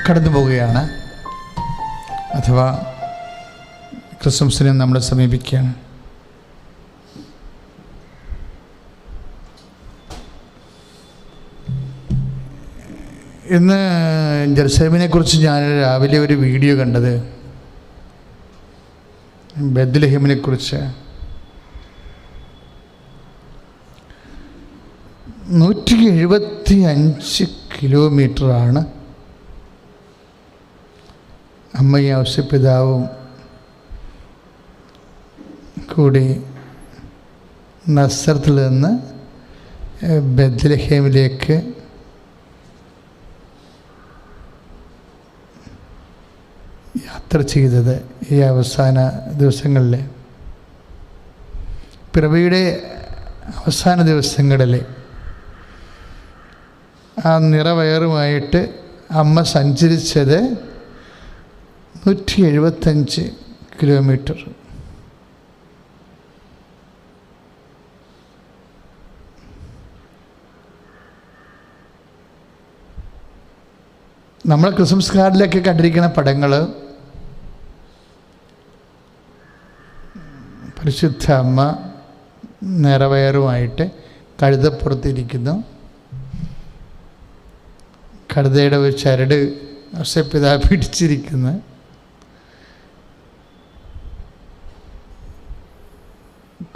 കടന്നു പോവുകയാണ്, അഥവാ ക്രിസ്മസിനെ നമ്മൾ സമീപിക്കുകയാണ്. ഇന്ന് ജെറുസലേമിനെ കുറിച്ച് ഞാൻ രാവിലെ ഒരു വീഡിയോ കണ്ടത്, ബെത്ലഹേമിനെ കുറിച്ച്. 175 കിലോമീറ്ററാണ് അമ്മയും ഔസേപ്പിതാവും കൂടി നസറത്തിൽ നിന്ന് ബെത്ലഹേമിലേക്ക് യാത്ര ചെയ്തത്. ഈ അവസാന ദിവസങ്ങളിൽ, പിറവിയുടെ അവസാന ദിവസങ്ങളിൽ ആ നിറവയറുമായിട്ട് അമ്മ സഞ്ചരിച്ചത് 175 കിലോമീറ്റർ. നമ്മൾ ക്രിസ്മസ് കാർഡിലൊക്കെ കണ്ടിരിക്കുന്ന പടങ്ങൾ പരിശുദ്ധ അമ്മ നിറവയറുമായിട്ട് കഴുതപ്പുറത്തിരിക്കുന്നു. കഴുതയുടെ ഒരു ചരട് ഔസേപ്പിതാവ് പിടിച്ചിരിക്കുന്നു.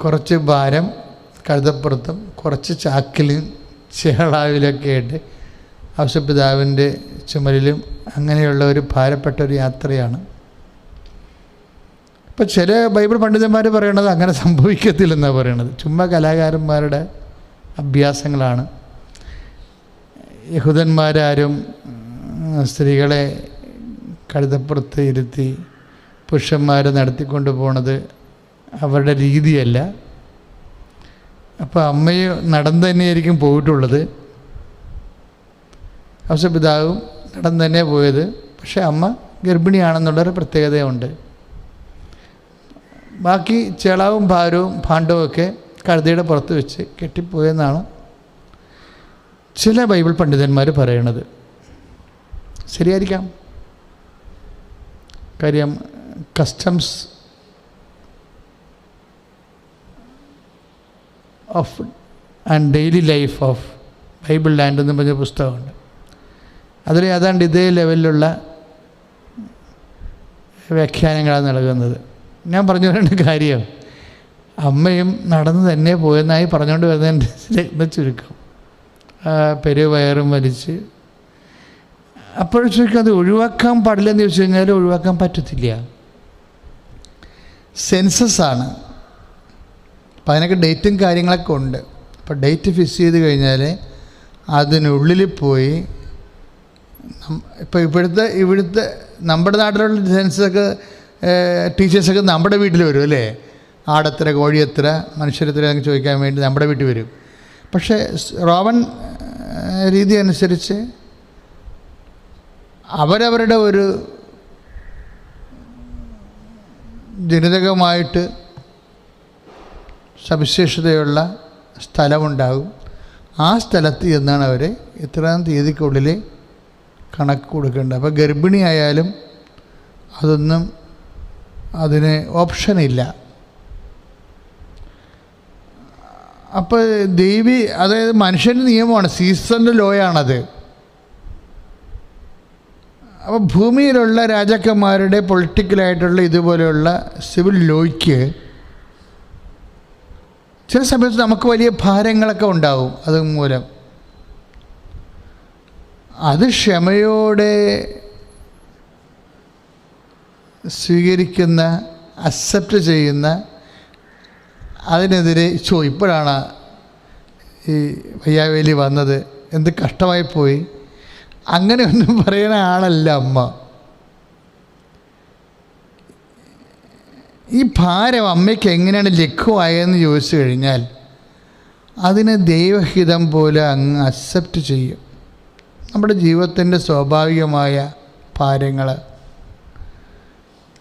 കുറച്ച് ഭാരം കഴുതപ്പുറത്തും കുറച്ച് ചാക്കിലും ചേളാവിലൊക്കെ ആയിട്ട് ഔസേപ്പിതാവിൻ്റെ ചുമലിലും, അങ്ങനെയുള്ള ഒരു ഭാരപ്പെട്ട ഒരു യാത്രയാണ്. ഇപ്പം ചില ബൈബിൾ പണ്ഡിതന്മാർ പറയണത് അങ്ങനെ സംഭവിക്കത്തില്ലെന്നാണ് പറയണത്. ചുമ്മാ കലാകാരന്മാരുടെ അഭ്യാസങ്ങളാണ്. യഹൂദന്മാരാരും സ്ത്രീകളെ കഴുതപ്പുറത്ത് ഇരുത്തി പുരുഷന്മാരെ നടത്തിക്കൊണ്ട് പോണത് അവരുടെ രീതിയല്ല. അപ്പോൾ അമ്മയും നടന്നു തന്നെയായിരിക്കും പോയിട്ടുള്ളത്, ഔസേപ്പിതാവും നടന്നു തന്നെ പോയത്. പക്ഷേ അമ്മ ഗർഭിണിയാണെന്നുള്ളൊരു പ്രത്യേകതയുണ്ട്. ബാക്കി ചേളാവും ഭാരവും ഭാണ്ഡവും ഒക്കെ കഴുതയുടെ പുറത്ത് വെച്ച് കെട്ടിപ്പോയെന്നാണ് ചില ബൈബിൾ പണ്ഡിതന്മാർ പറയണത്. ശരിയായിരിക്കാം. കാര്യം customs of and daily life of Bible land എന്ന് പറഞ്ഞ പുസ്തകമുണ്ട്. അതിൽ ഏതാണ്ട് ഇതേ ലെവലിലുള്ള വ്യാഖ്യാനങ്ങളാണ് നൽകുന്നത്. ഞാൻ പറഞ്ഞു വരേണ്ട കാര്യം, അമ്മയും നടന്ന് തന്നെ പോയെന്നായി പറഞ്ഞുകൊണ്ട് വരുന്നതിൻ്റെ ചുരുക്കം. പെരുവയറും വലിച്ച് അപ്പോഴും ചുരുക്കം അത് ഒഴിവാക്കാൻ പാടില്ലെന്ന് ചോദിച്ചു കഴിഞ്ഞാൽ ഒഴിവാക്കാൻ പറ്റത്തില്ല. സെൻസസാണ്. അപ്പം അതിനൊക്കെ ഡേറ്റും കാര്യങ്ങളൊക്കെ ഉണ്ട്. അപ്പോൾ ഡേറ്റ് ഫിക്സ് ചെയ്ത് കഴിഞ്ഞാൽ അതിനുള്ളിൽ പോയി ഇപ്പോൾ ഇവിടുത്തെ നമ്മുടെ നാട്ടിലുള്ള സെൻസൊക്കെ ടീച്ചേഴ്സൊക്കെ നമ്മുടെ വീട്ടിൽ വരും അല്ലേ. ആടെത്ര, കോഴിയെത്ര, മനുഷ്യരെത്ര എന്നൊക്കെ ചോദിക്കാൻ വേണ്ടി നമ്മുടെ വീട്ടിൽ വരും. പക്ഷേ റോമൻ രീതി അനുസരിച്ച് അവരവരുടെ ഒരു ജനിതകമായിട്ട് സവിശേഷതയുള്ള സ്ഥലമുണ്ടാകും. ആ സ്ഥലത്ത് ചെന്നാണ് അവർ ഇത്രാം തീയതിക്കുള്ളിൽ കണക്ക് കൊടുക്കേണ്ടത്. അപ്പോൾ ഗർഭിണിയായാലും അതൊന്നും അതിന് ഓപ്ഷനില്ല. അപ്പോൾ അതായത് മനുഷ്യൻ്റെ നിയമമാണ്, സീസണിൻ്റെ ലോയാണത്. അപ്പോൾ ഭൂമിയിലുള്ള രാജാക്കന്മാരുടെ പൊളിറ്റിക്കലായിട്ടുള്ള ഇതുപോലെയുള്ള സിവിൽ ലോയ്ക്ക് ചില സമയത്ത് നമുക്ക് വലിയ ഭാരങ്ങളൊക്കെ ഉണ്ടാവും. അതുമൂലം അത് ക്ഷമയോടെ സ്വീകരിക്കുന്ന, അക്സെപ്റ്റ് ചെയ്യുന്ന, അതിനെതിരെ ഇപ്പോഴാണ് ഈ വയ്യാവേലി വന്നത്, എന്ത് കഷ്ടമായി പോയി, അങ്ങനെയൊന്നും പറയുന്ന ആളല്ല അമ്മ. ഈ ഭാരം അമ്മയ്ക്ക് എങ്ങനെയാണ് ലഘുവായതെന്ന് ചോദിച്ചു കഴിഞ്ഞാൽ അതിനെ ദൈവഹിതം പോലെ അങ്ങ് അക്സെപ്റ്റ് ചെയ്യും. നമ്മുടെ ജീവിതത്തിൻ്റെ സ്വാഭാവികമായ ഭാരങ്ങൾ,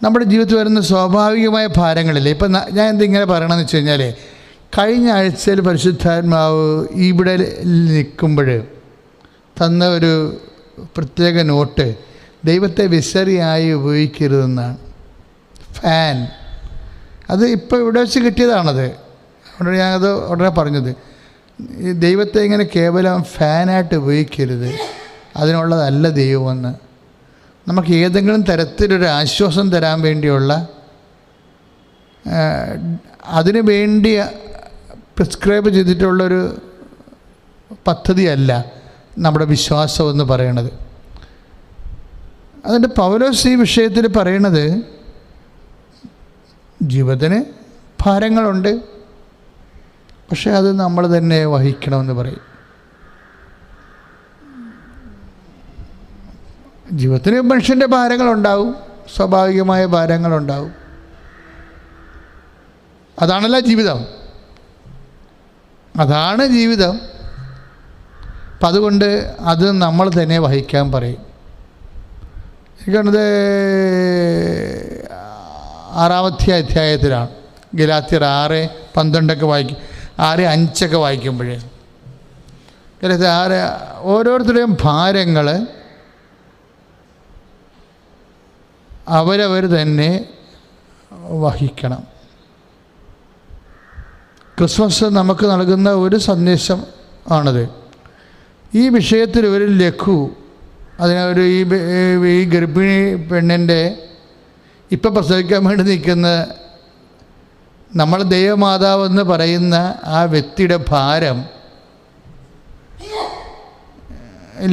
നമ്മുടെ ജീവിതത്തിൽ വരുന്ന സ്വാഭാവികമായ ഭാരങ്ങളില്ലേ. ഇപ്പം ഞാൻ എന്തിങ്ങനെ പറയണമെന്ന് വെച്ച് കഴിഞ്ഞാൽ, കഴിഞ്ഞ ആഴ്ചയിൽ പരിശുദ്ധാത്മാവ് ഇവിടെ നിൽക്കുമ്പോൾ തന്ന ഒരു പ്രത്യേക നോട്ട് ദൈവത്തെ വിസറിയായി ഉപയോഗിക്കരുതെന്നാണ്. ഫാൻ അത് ഇപ്പോൾ ഇവിടെ വെച്ച് കിട്ടിയതാണത്. അവിടെ ഞാനത് ഉടനെ പറഞ്ഞത്, ഈ ദൈവത്തെ ഇങ്ങനെ കേവലം ഫാനായിട്ട് ഉപയോഗിക്കരുത്, അതിനുള്ളതല്ല ദൈവമെന്ന്. നമുക്ക് ഏതെങ്കിലും തരത്തിലൊരു ആശ്വാസം തരാൻ വേണ്ടിയുള്ള അതിനു വേണ്ടി പ്രിസ്ക്രൈബ് ചെയ്തിട്ടുള്ളൊരു പദ്ധതിയല്ല നമ്മുടെ വിശ്വാസം എന്ന് പറയണത്. അതിൻ്റെ പൗലോസ് ഈ വിഷയത്തിൽ പറയണത്, ജീവിതത്തിന് ഭാരങ്ങളുണ്ട്, പക്ഷേ അത് നമ്മൾ തന്നെ വഹിക്കണമെന്ന് പറയും. ജീവിതത്തിന് മനുഷ്യൻ്റെ ഭാരങ്ങളുണ്ടാവും, സ്വാഭാവികമായ ഭാരങ്ങളുണ്ടാവും. അതാണല്ലോ ജീവിതം, അതാണ് ജീവിതം. അപ്പം അതുകൊണ്ട് അത് നമ്മൾ തന്നെ വഹിക്കാൻ പറയും. എനിക്കത് 6-ാമത്തെ അധ്യായത്തിലാണ്, ഗലാത്യർ 6:12 വായിക്കും, 6:5 വായിക്കുമ്പോഴേ ഗലാത്യർ 6 ഓരോരുത്തരുടെയും ഭാരങ്ങൾ അവരവർ തന്നെ വഹിക്കണം. ക്രിസ്മസ് നമുക്ക് നൽകുന്ന ഒരു സന്ദേശം ആണത്. ഈ വിഷയത്തിൽ ഒരു ലഘു, അതിനൊരു ഈ ഗർഭിണി പെണ്ണിൻ്റെ ഇപ്പം പ്രസവിക്കാൻ വേണ്ടി നിൽക്കുന്ന നമ്മൾ ദൈവമാതാവെന്ന് പറയുന്ന ആ വ്യക്തിയുടെ ഭാരം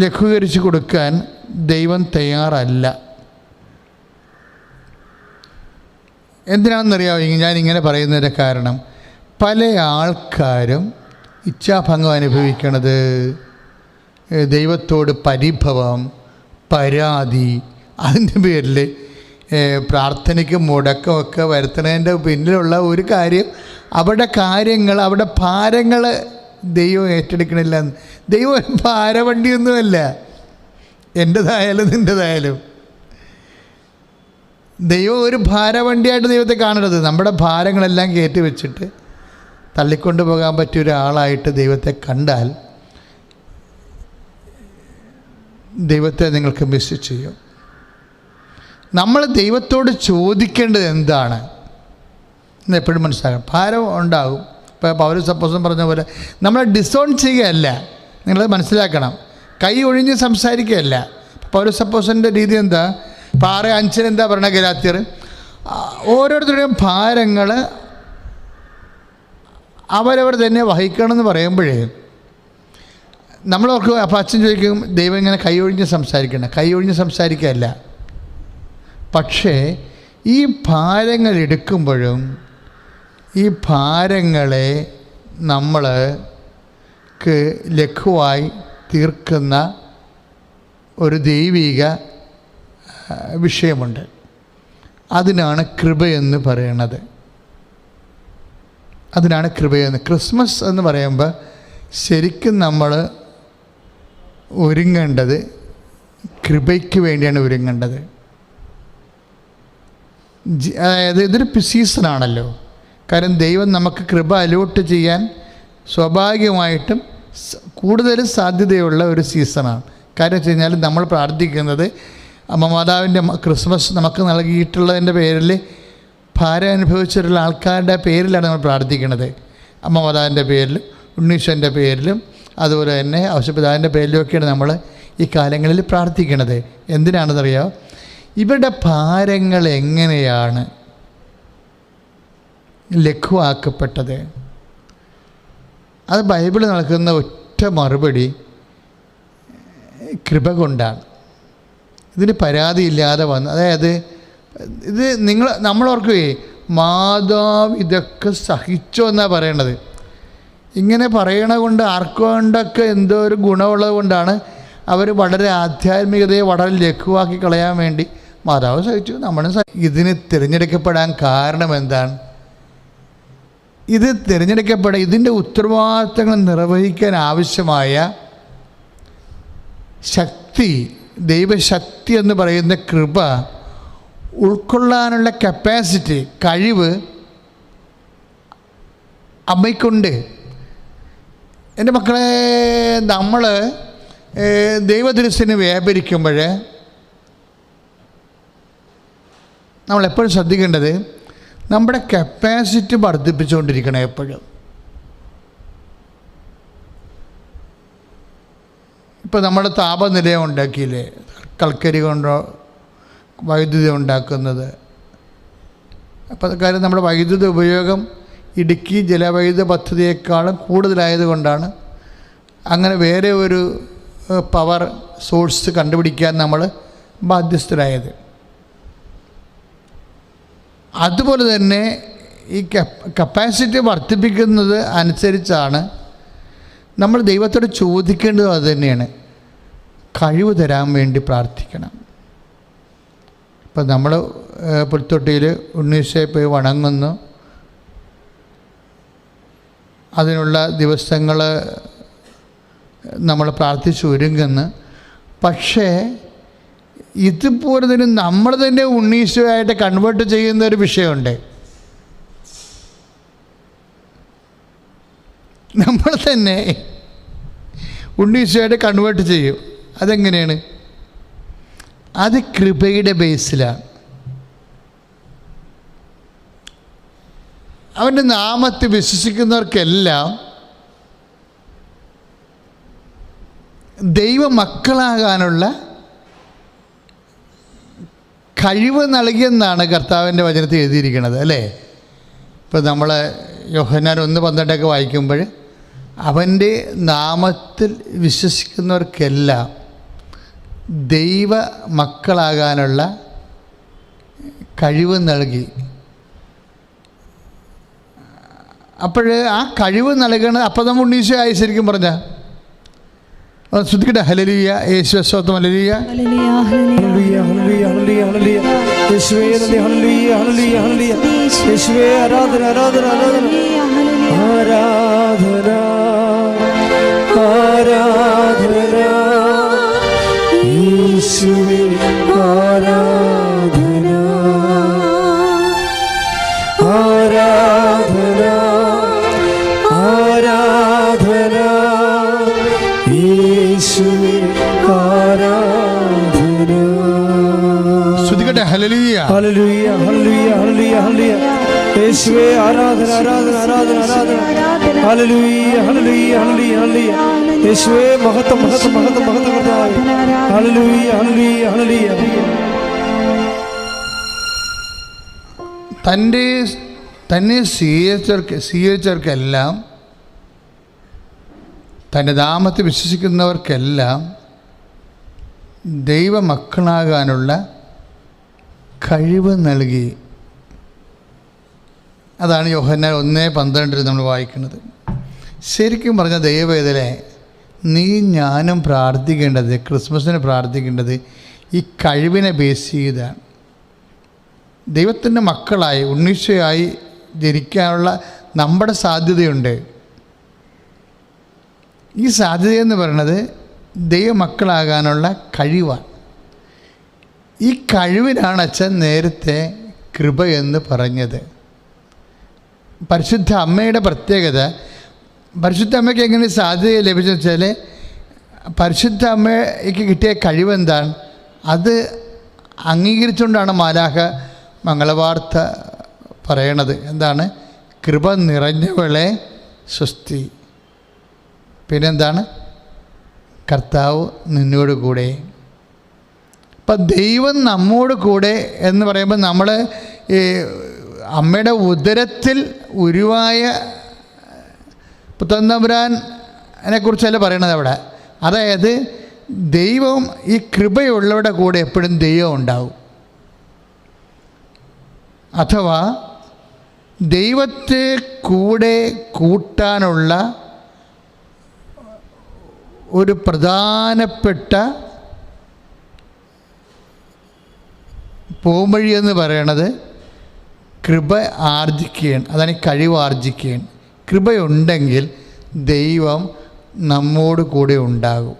ലഘൂകരിച്ച് കൊടുക്കാൻ ദൈവം തയ്യാറല്ല. എന്തിനാണെന്നറിയാമോ ഞാനിങ്ങനെ പറയുന്നതിൻ്റെ കാരണം? പല ആൾക്കാരും ഇച്ഛാഭംഗം അനുഭവിക്കണത് ദൈവത്തോട് പരിഭവം, പരാതി, അതിൻ്റെ പേരിൽ പ്രാർത്ഥനയ്ക്ക് മുടക്കമൊക്കെ വരുത്തുന്നതിൻ്റെ പിന്നിലുള്ള ഒരു കാര്യം, അവരുടെ കാര്യങ്ങൾ, അവരുടെ ഭാരങ്ങൾ ദൈവം ഏറ്റെടുക്കണില്ല. ദൈവം ഭാരവണ്ടിയൊന്നുമല്ല, എൻ്റേതായാലും നിൻ്റേതായാലും. ദൈവം ഒരു ഭാരവണ്ടിയായിട്ട് ദൈവത്തെ കാണരുത്. നമ്മുടെ ഭാരങ്ങളെല്ലാം കയറ്റി വെച്ചിട്ട് തള്ളിക്കൊണ്ടു പോകാൻ പറ്റിയ ഒരാളായിട്ട് ദൈവത്തെ കണ്ടാൽ ദൈവത്തെ നിങ്ങൾക്ക് മിസ് ചെയ്യും. നമ്മൾ ദൈവത്തോട് ചോദിക്കേണ്ടത് എന്താണ് എന്ന് എപ്പോഴും മനസ്സിലാക്കണം. ഭാരം ഉണ്ടാകും. ഇപ്പോൾ പൗലോസ് അപ്പോസ്തലൻ പറഞ്ഞ പോലെ നമ്മളെ ഡിസോൺ ചെയ്യുകയല്ല, നിങ്ങളത് മനസ്സിലാക്കണം. കൈ ഒഴിഞ്ഞ് സംസാരിക്കുകയല്ല. പൗലോസ് അപ്പോസ്തലൻ്റെ രീതി എന്താ? 6:5 എന്താ പറയണ ഗലാത്യർ? ഓരോരുത്തരുടെയും ഭാരങ്ങൾ അവരവർ തന്നെ വഹിക്കണമെന്ന് പറയുമ്പോഴേ നമ്മളൊക്കെ അപ്പോൾ അച്ഛൻ ചോദിക്കും, ദൈവം ഇങ്ങനെ കൈ ഒഴിഞ്ഞ് സംസാരിക്കണം. കൈ ഒഴിഞ്ഞ് സംസാരിക്കുകയല്ല, പക്ഷേ ഈ ഭാരങ്ങൾ എടുക്കുമ്പോഴും ഈ ഭാരങ്ങളെ നമ്മൾക്ക് ലഘുവായി തീർക്കുന്ന ഒരു ദൈവിക വിഷയമുണ്ട്. അതിനാണ് കൃപയെന്ന് പറയണത്. അതിനാണ് കൃപയെന്ന്. ക്രിസ്മസ് എന്ന് പറയുമ്പോൾ ശരിക്കും നമ്മൾ ഒരുങ്ങേണ്ടത് കൃപയ്ക്ക് വേണ്ടിയാണ് ഒരുങ്ങേണ്ടത്. അതായത് ഇതൊരു സീസണാണല്ലോ. കാരണം ദൈവം നമുക്ക് കൃപ അലോട്ട് ചെയ്യാൻ സ്വാഭാവികമായിട്ടും കൂടുതൽ സാധ്യതയുള്ള ഒരു സീസണാണ്. കാര്യം വെച്ച് കഴിഞ്ഞാൽ നമ്മൾ പ്രാർത്ഥിക്കുന്നത് അമ്മ മാതാവിൻ്റെ ക്രിസ്മസ് നമുക്ക് നൽകിയിട്ടുള്ളതിൻ്റെ പേരിൽ ഭാരം അനുഭവിച്ചിട്ടുള്ള ആൾക്കാരുടെ പേരിലാണ് നമ്മൾ പ്രാർത്ഥിക്കുന്നത്. അമ്മ മാതാവിൻ്റെ പേരിലും ഉണ്ണീശ്വരൻ്റെ പേരിലും അതുപോലെ തന്നെ ഔഷപിതാവിൻ്റെ പേരിലുമൊക്കെയാണ് നമ്മൾ ഈ കാലങ്ങളിൽ പ്രാർത്ഥിക്കുന്നത്. എന്തിനാണെന്നറിയാമോ? ഇവരുടെ ഭാരങ്ങൾ എങ്ങനെയാണ് ലഘുവാക്കപ്പെട്ടത്? അത് ബൈബിൾ നൽകുന്ന ഒറ്റ മറുപടി കൃപ കൊണ്ടാണ്. ഇതിന് പരാതിയില്ലാതെ വന്നു. അതായത് ഇത് നമ്മളോർക്കുകയെ മാതാവ് ഇതൊക്കെ സഹിച്ചോ എന്നാണ് പറയണത്. ഇങ്ങനെ പറയണ കൊണ്ട് ആർക്കൊണ്ടൊക്കെ എന്തോ ഒരു ഗുണമുള്ളത് കൊണ്ടാണ് അവർ വളരെ ആധ്യാത്മികതയെ വളരെ ലഘുവാക്കി കളയാൻ വേണ്ടി മാതാവ് സഹിച്ചു, നമ്മളും ഇതിന് തിരഞ്ഞെടുക്കപ്പെടാൻ കാരണം എന്താണ്? ഇത് തിരഞ്ഞെടുക്കപ്പെടാൻ, ഇതിൻ്റെ ഉത്തരവാദിത്തങ്ങൾ നിർവഹിക്കാൻ ആവശ്യമായ ശക്തി, ദൈവശക്തി എന്ന് പറയുന്ന കൃപ ഉൾക്കൊള്ളാനുള്ള കപ്പാസിറ്റി, കഴിവ് അമ്മയ്ക്കുണ്ട്. എൻ്റെ മക്കളെ, നമ്മൾ ദൈവദൃശ്യന് വ്യാപരിക്കുമ്പോൾ നമ്മളെപ്പോഴും ശ്രദ്ധിക്കേണ്ടത് നമ്മുടെ കപ്പാസിറ്റി വർദ്ധിപ്പിച്ചുകൊണ്ടിരിക്കണം എപ്പോഴും. ഇപ്പോൾ നമ്മൾ താപനിലയം ഉണ്ടാക്കിയില്ലേ, കൽക്കരി കൊണ്ടോ വൈദ്യുതി ഉണ്ടാക്കുന്നത്. അപ്പോൾ കാര്യം നമ്മുടെ വൈദ്യുതി ഉപയോഗം ഇടുക്കി ജലവൈദ്യുത പദ്ധതിയേക്കാളും കൂടുതലായതുകൊണ്ടാണ് അങ്ങനെ വേറെ ഒരു പവർ സോഴ്സ് കണ്ടുപിടിക്കാൻ നമ്മൾ ബാധ്യസ്ഥരായത്. അതുപോലെ തന്നെ ഈ കപ്പാസിറ്റി വർദ്ധിപ്പിക്കുന്നത് അനുസരിച്ചാണ് നമ്മൾ ദൈവത്തോട് ചോദിക്കേണ്ടതും അതുതന്നെയാണ്. കഴിവ് തരാൻ വേണ്ടി പ്രാർത്ഥിക്കണം. ഇപ്പം നമ്മൾ പുൽത്തൊട്ടിയിൽ ഉണ്ണീശോയെ പോയി വണങ്ങുന്നു, അതിനുള്ള ദിവസങ്ങൾ നമ്മൾ പ്രാർത്ഥിച്ച് ഒരുങ്ങുന്നു. പക്ഷേ ഇതുപോലെ തന്നെ നമ്മൾ തന്നെ ഉണ്ണീശോയായിട്ട് കൺവേർട്ട് ചെയ്യുന്ന ഒരു വിഷയമുണ്ട്. നമ്മൾ തന്നെ ഉണ്ണീശോയായിട്ട് കൺവേർട്ട് ചെയ്യും. അതെങ്ങനെയാണ്? അത് കൃപയുടെ ബേസിലാണ്. അവൻ്റെ നാമത്തിൽ വിശ്വസിക്കുന്നവർക്കെല്ലാം ദൈവമക്കളാകാനുള്ള കഴിവ് നൽകിയെന്നാണ് കർത്താവിൻ്റെ വചനത്തിൽ എഴുതിയിരിക്കുന്നത്, അല്ലേ? ഇപ്പോൾ നമ്മൾ യോഹന്നാൻ 1:12 വായിക്കുമ്പോൾ അവൻ്റെ നാമത്തിൽ വിശ്വസിക്കുന്നവർക്കെല്ലാം ദൈവ മക്കളാകാനുള്ള കഴിവ് നൽകി. അപ്പോൾ ആ കഴിവ് നൽകണത് അപ്പോൾ നമ്മൾ ഉണ്ണീശോ ആയി ശരിക്കും പറഞ്ഞാൽ ശ്രദ്ധിക്കട്ടെ. ഹല്ലേലൂയ, യേശുവേ സ്തോത്രം, ഹല്ലേലൂയ, ഹല്ലേലൂയ, ഹല്ലേലൂയ, ഹല്ലേലൂയ, ഹല്ലേലൂയ, യേശുവേ നന്ദി, ഹല്ലേലൂയ, ഹല്ലേലൂയ, ഹല്ലേലൂയ, യേശുവേ ആരാധന, ആരാധന, ആരാധന, ആരാധന, ആരാധന, യേശുവേ ആരാധന, ആരാധന, ആരാധന, യേശുവേ ആരാധന. ശ്രദ്ധിക്കട്ടെ. ഹല്ലേലൂയ, ഹല്ലേലൂയ, ഹല്ലേലൂയ, ഹല്ലേലൂയ, ഹല്ലേലൂയ, യേശുവേ ആരാധന, ആരാധന, ആരാധന, ആരാധന, ഹല്ലേലൂയ, ഹല്ലേലൂയ, ഹല്ലേലൂയ, ഹല്ലേലൂയ, യേശുവേ മഹത്വം, മഹത്വം, മഹത്വം, മഹത്വം കർത്താവേ. ഹല്ലേലൂയ, ഹല്ലേലൂയ, ഹല്ലേലൂയ. തന്നെ സ്വീകരിച്ചവർക്കെല്ലാം, തൻ്റെ നാമത്തിൽ വിശ്വസിക്കുന്നവർക്കെല്ലാം ദൈവമക്കളാകാനുള്ള കഴിവ് നൽകി. അതാണ് യോഹന്നാൻ 1:12 നമ്മൾ വായിക്കുന്നത്. ശരിക്കും പറഞ്ഞ ദൈവവേദനെ നീ ഞാനും പ്രാർത്ഥിക്കേണ്ടത്, ക്രിസ്മസിന് പ്രാർത്ഥിക്കേണ്ടത് ഈ കഴിവിനെ ബേസ് ചെയ്താണ്. ദൈവത്തിൻ്റെ മക്കളായി ഉണ്ണീശോയായി ജനിക്കാനുള്ള നമ്മുടെ സാധ്യതയുണ്ട്. ഈ സാധ്യതയെന്ന് പറയുന്നത് ദൈവമക്കളാകാനുള്ള കഴിവാണ്. ഈ കഴിവിനാണ് അച്ഛൻ നേരത്തെ കൃപ എന്ന് പറഞ്ഞത്. പരിശുദ്ധ അമ്മയുടെ പ്രത്യേകത, പരിശുദ്ധ അമ്മയ്ക്ക് എങ്ങനെ സാധ്യത ലഭിച്ചെന്ന് വെച്ചാൽ, പരിശുദ്ധ അമ്മയ്ക്ക് കിട്ടിയ കഴിവെന്താണ്? അത് അംഗീകരിച്ചുകൊണ്ടാണ് മാലാഖ മംഗളവാർത്ത പറയണത്. എന്താണ്? കൃപ നിറഞ്ഞവളെ സ്വസ്തി. പിന്നെന്താണ്? കർത്താവ് നിന്നോട് കൂടെ. അപ്പം ദൈവം നമ്മോട് കൂടെ എന്ന് പറയുമ്പോൾ നമ്മൾ ഈ അമ്മയുടെ ഉദരത്തിൽ ഉരുവായ പുത്രൻ തമ്പുരാനെ കുറിച്ചല്ല പറയണത് അവിടെ. അതായത് ദൈവം, ഈ കൃപയുള്ളവരുടെ കൂടെ എപ്പോഴും ദൈവം ഉണ്ടാവും. അഥവാ ദൈവത്തെ കൂടെ കൂട്ടാനുള്ള ഒരു പ്രധാനപ്പെട്ട പോംവഴി എന്ന് പറയണത് കൃപ ആർജിക്കുകയാണ്. അതാണ് ഈ കഴിവ് ആർജിക്കുകയാണ്. കൃപയുണ്ടെങ്കിൽ ദൈവം നമ്മോട് കൂടെ ഉണ്ടാകും.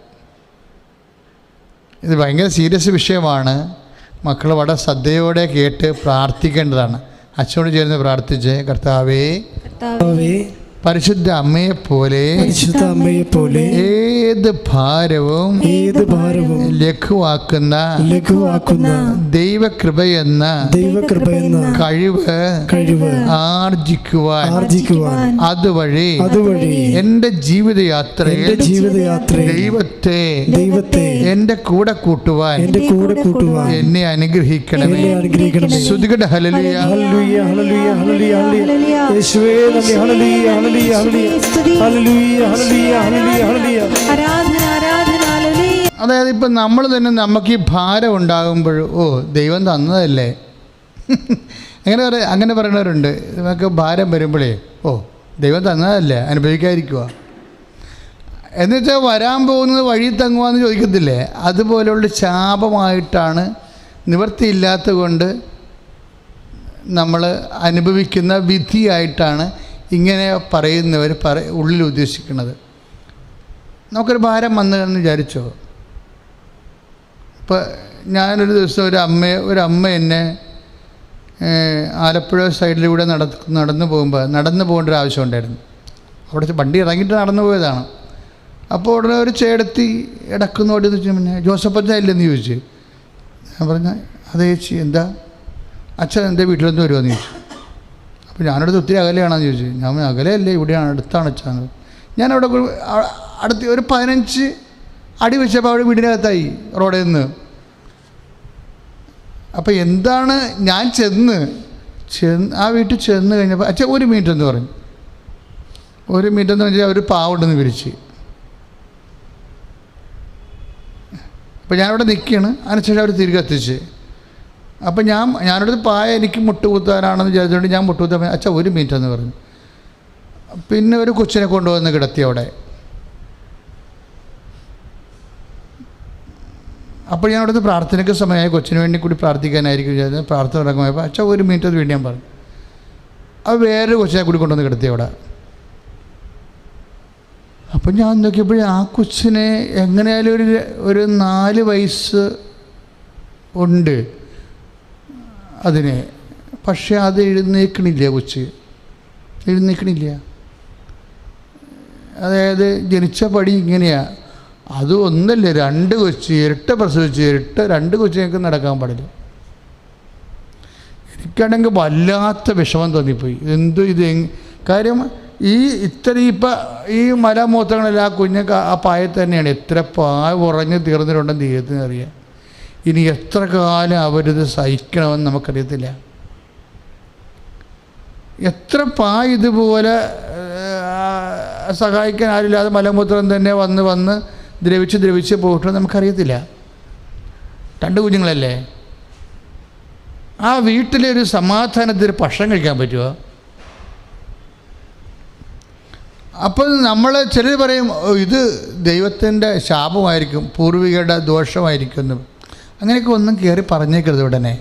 ഇത് ഭയങ്കര സീരിയസ് വിഷയമാണ്. മക്കൾ വളരെ ശ്രദ്ധയോടെ കേട്ട് പ്രാർത്ഥിക്കേണ്ടതാണ്. അച്ഛനോട് ചേർന്ന് പ്രാർത്ഥിച്ച്, കർത്താവേ, പരിശുദ്ധ അമ്മയെപ്പോലെ ഏത് ഭാരവും ലഘുവാക്കുന്ന ദൈവകൃപയെന്ന കഴിവ് ആർജിക്കുവാൻ അതുവഴി എൻ്റെ ജീവിതയാത്രയിൽ ദൈവത്തെ എൻ്റെ കൂടെ കൂട്ടുവാൻ എന്നെ അനുഗ്രഹിക്കണമേ. സ്തുതിക്കട്ടെ. ഹല്ലേലൂയ, ഹല്ലേലൂയ, ഹല്ലേലൂയ, ഹല്ലേലൂയ. യേശുവേ നന്ദി. ഹല്ലേലൂയ, ഹല്ലേലൂയ, ഹല്ലേലൂയ, ഹല്ലേലൂയ, ഹല്ലേലൂയ, ഹല്ലേലൂയ, ഹല്ലേലൂയ. ആരാധന, ആരാധന, ഹല്ലേലൂയ. അതായത് ഇപ്പം നമ്മൾ തന്നെ നമുക്ക് ഈ ഭാരം ഉണ്ടാകുമ്പോൾ ദൈവം തന്നതല്ലേ അങ്ങനെ പറയുന്നവരുണ്ട്. നമുക്ക് ഭാരം വരുമ്പോഴേ ദൈവം തന്നതല്ലേ, അനുഭവിക്കാതിരിക്കുക. എന്നുവെച്ചാൽ വരാൻ പോകുന്നത് വഴി തങ്ങുവാന്ന് ചോദിക്കത്തില്ലേ, അതുപോലെയുള്ള ശാപമായിട്ടാണ്, നിവൃത്തിയില്ലാത്ത കൊണ്ട് നമ്മൾ അനുഭവിക്കുന്ന വിധിയായിട്ടാണ് ഇങ്ങനെ പറയുന്നവർ ഉള്ളിൽ ഉദ്ദേശിക്കുന്നത്. നമുക്കൊരു ഭാരം വന്നു എന്ന് വിചാരിച്ചോ. ഇപ്പോൾ ഞാനൊരു ദിവസം ഒരു അമ്മ എന്നെ ആലപ്പുഴ സൈഡിലൂടെ നടന്നു പോകേണ്ട ഒരു ആവശ്യം ഉണ്ടായിരുന്നു. അവിടെ വണ്ടി ഇറങ്ങിയിട്ട് നടന്നു പോയതാണ്. അപ്പോൾ ഉടനെ ഒരു ചേടത്തി ഇടക്കുന്നോട് ചോദിച്ചു, പിന്നെ ജോസഫച്ച ഇല്ലെന്ന് ചോദിച്ചു. ഞാൻ പറഞ്ഞ അതേ ചേച്ചി, എന്താ അച്ഛൻ എൻ്റെ വീട്ടിലൊന്നും വരുമെന്ന് ചോദിച്ചു. അപ്പോൾ ഞാനടുത്ത് ഒത്തിരി അകലെയാണെന്ന് ചോദിച്ചു. ഞാൻ അകലെയല്ലേ, ഇവിടെയാണ്, അടുത്താണ് അച്ഛാന്ന്. ഞാനവിടെ അടുത്ത് ഒരു 15 അടി വെച്ചപ്പോൾ അവിടെ വീടിനകത്തായി റോഡിൽ നിന്ന്. അപ്പോൾ എന്താണ്, ഞാൻ ആ വീട്ടിൽ ചെന്ന് കഴിഞ്ഞപ്പോൾ അച്ഛൻ 1 മിനിറ്റ് എന്ന് പറഞ്ഞു. 1 മിനിറ്റ് എന്ന് വെച്ചാൽ ഒരു പാവുണ്ടെന്ന് വിരിച്ച്. അപ്പോൾ ഞാനവിടെ നിൽക്കുകയാണ്. അതിനുശേഷം അവർ തിരികെ എത്തിച്ച്. അപ്പം ഞാനടുത്ത് പായ എനിക്ക് മുട്ടുകുത്താനാണെന്ന് വിചാരിച്ചുകൊണ്ട് ഞാൻ മുട്ടുകുത്താൻ അച്ഛാ 1 മിനിറ്റ് എന്ന് പറഞ്ഞു. പിന്നെ ഒരു കൊച്ചിനെ കൊണ്ടുവന്ന് കിടത്തി അവിടെ. അപ്പോൾ ഞാൻ അവിടുത്തെ പ്രാർത്ഥനയ്ക്ക് സമയമായി, കൊച്ചിന് വേണ്ടി കൂടി പ്രാർത്ഥിക്കാനായിരിക്കും വിചാരിച്ചത്. പ്രാർത്ഥന ഇറങ്ങുമ്പോൾ അച്ഛാ 1 മിനിറ്റ് അത് വേണ്ടി ഞാൻ പറഞ്ഞു. അത് വേറൊരു കൊച്ചിനെ കൂടി കൊണ്ടുവന്ന് കിടത്തി അവിടെ. അപ്പം ഞാൻ നോക്കിയപ്പോൾ ആ കൊച്ചിനെ എങ്ങനെയായാലും ഒരു 4 വയസ്സ് ഉണ്ട് അതിന്. പക്ഷേ അത് എഴുന്നേൽക്കണില്ല, കൊച്ച് എഴുന്നേൽക്കണില്ല. അതായത് ജനിച്ച പടി ഇങ്ങനെയാണ്. അത് ഒന്നല്ല, 2 കൊച്ച്, ഇരട്ട പ്രസവിച്ച് 2 കൊച്ചിനൊക്കെ നടക്കാൻ പാടില്ല. എനിക്കാണെങ്കിൽ വല്ലാത്ത വിഷമം തോന്നിപ്പോയി. കാര്യം ഈ മലമൂത്രങ്ങളെല്ലാം ആ കുഞ്ഞൊക്കെ ആ പായത്ത് തന്നെയാണ്. എത്ര പായ ഉറഞ്ഞ് തീർന്നിട്ടുണ്ടെന്ന് ദൈവത്തിന് അറിയാം. ഇനി എത്ര കാലം അവരിത് സഹിക്കണമെന്ന് നമുക്കറിയത്തില്ല. എത്ര ഇതുപോലെ സഹായിക്കാൻ ആരില്ലാതെ മലമൂത്രം തന്നെ വന്ന് ദ്രവിച്ച് പോയിട്ട് നമുക്കറിയത്തില്ല. 2 കുഞ്ഞുങ്ങളല്ലേ. ആ വീട്ടിലൊരു സമാധാനത്തിൽ ഭക്ഷണം കഴിക്കാൻ പറ്റുമോ? അപ്പോൾ നമ്മൾ ചിലർ പറയും ഇത് ദൈവത്തിൻ്റെ ശാപമായിരിക്കും, പൂർവികരുടെ ദോഷമായിരിക്കും എന്ന്. അങ്ങനെയൊക്കെ ഒന്നും കയറി പറഞ്ഞേക്കരുത് ഉടനെ.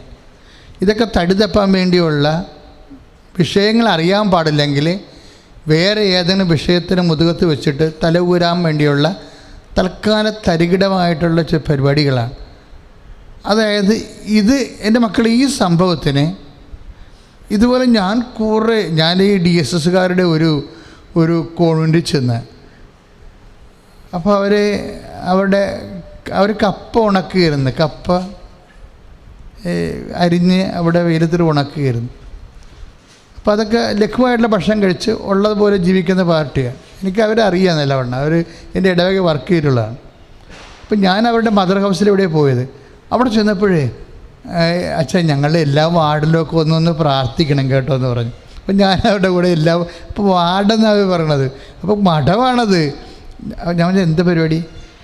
ഇതൊക്കെ തടിതപ്പാൻ വേണ്ടിയുള്ള വിഷയങ്ങൾ അറിയാൻ പാടില്ലെങ്കിൽ വേറെ ഏതെങ്കിലും വിഷയത്തിന് മുതുകത്ത് വെച്ചിട്ട് തല ഊരാൻ വേണ്ടിയുള്ള തൽക്കാല തരികിടമായിട്ടുള്ള ചില പരിപാടികളാണ്. അതായത് ഇത് എൻ്റെ മക്കൾ ഈ സംഭവത്തിന് ഇതുപോലെ ഞാൻ ഈ DSSകാരുടെ ഒരു കോൺവെൻറ്റിൽ ചെന്ന്, അപ്പോൾ അവർ കപ്പ ഉണക്കുകയായിരുന്നു. കപ്പ അരിഞ്ഞ് അവിടെ വെയിലത്തിൽ ഉണക്കുകയായിരുന്നു. അപ്പോൾ അതൊക്കെ ലഘുവായിട്ടുള്ള ഭക്ഷണം കഴിച്ച് ഉള്ളതുപോലെ ജീവിക്കുന്ന പാർട്ടിയാണ്. എനിക്ക് അവരെ അറിയാം നല്ലവണ്ണം. അവർ എൻ്റെ ഇടവക വർക്ക് ചെയ്തിട്ടുള്ളതാണ്. അപ്പം ഞാൻ അവരുടെ മദർ ഹൗസിലെവിടെയാണ് പോയത്. അവിടെ ചെന്നപ്പോഴേ അച്ഛൻ ഞങ്ങളുടെ എല്ലാ വാർഡിലൊക്കെ ഒന്ന് പ്രാർത്ഥിക്കണം കേട്ടോ എന്ന് പറഞ്ഞു. അപ്പം ഞാൻ അവരുടെ കൂടെ അപ്പോൾ വാർഡെന്നാണ് പറയണത്. അപ്പോൾ മഠമാണത്. ഞാൻ എന്ത് പരിപാടി?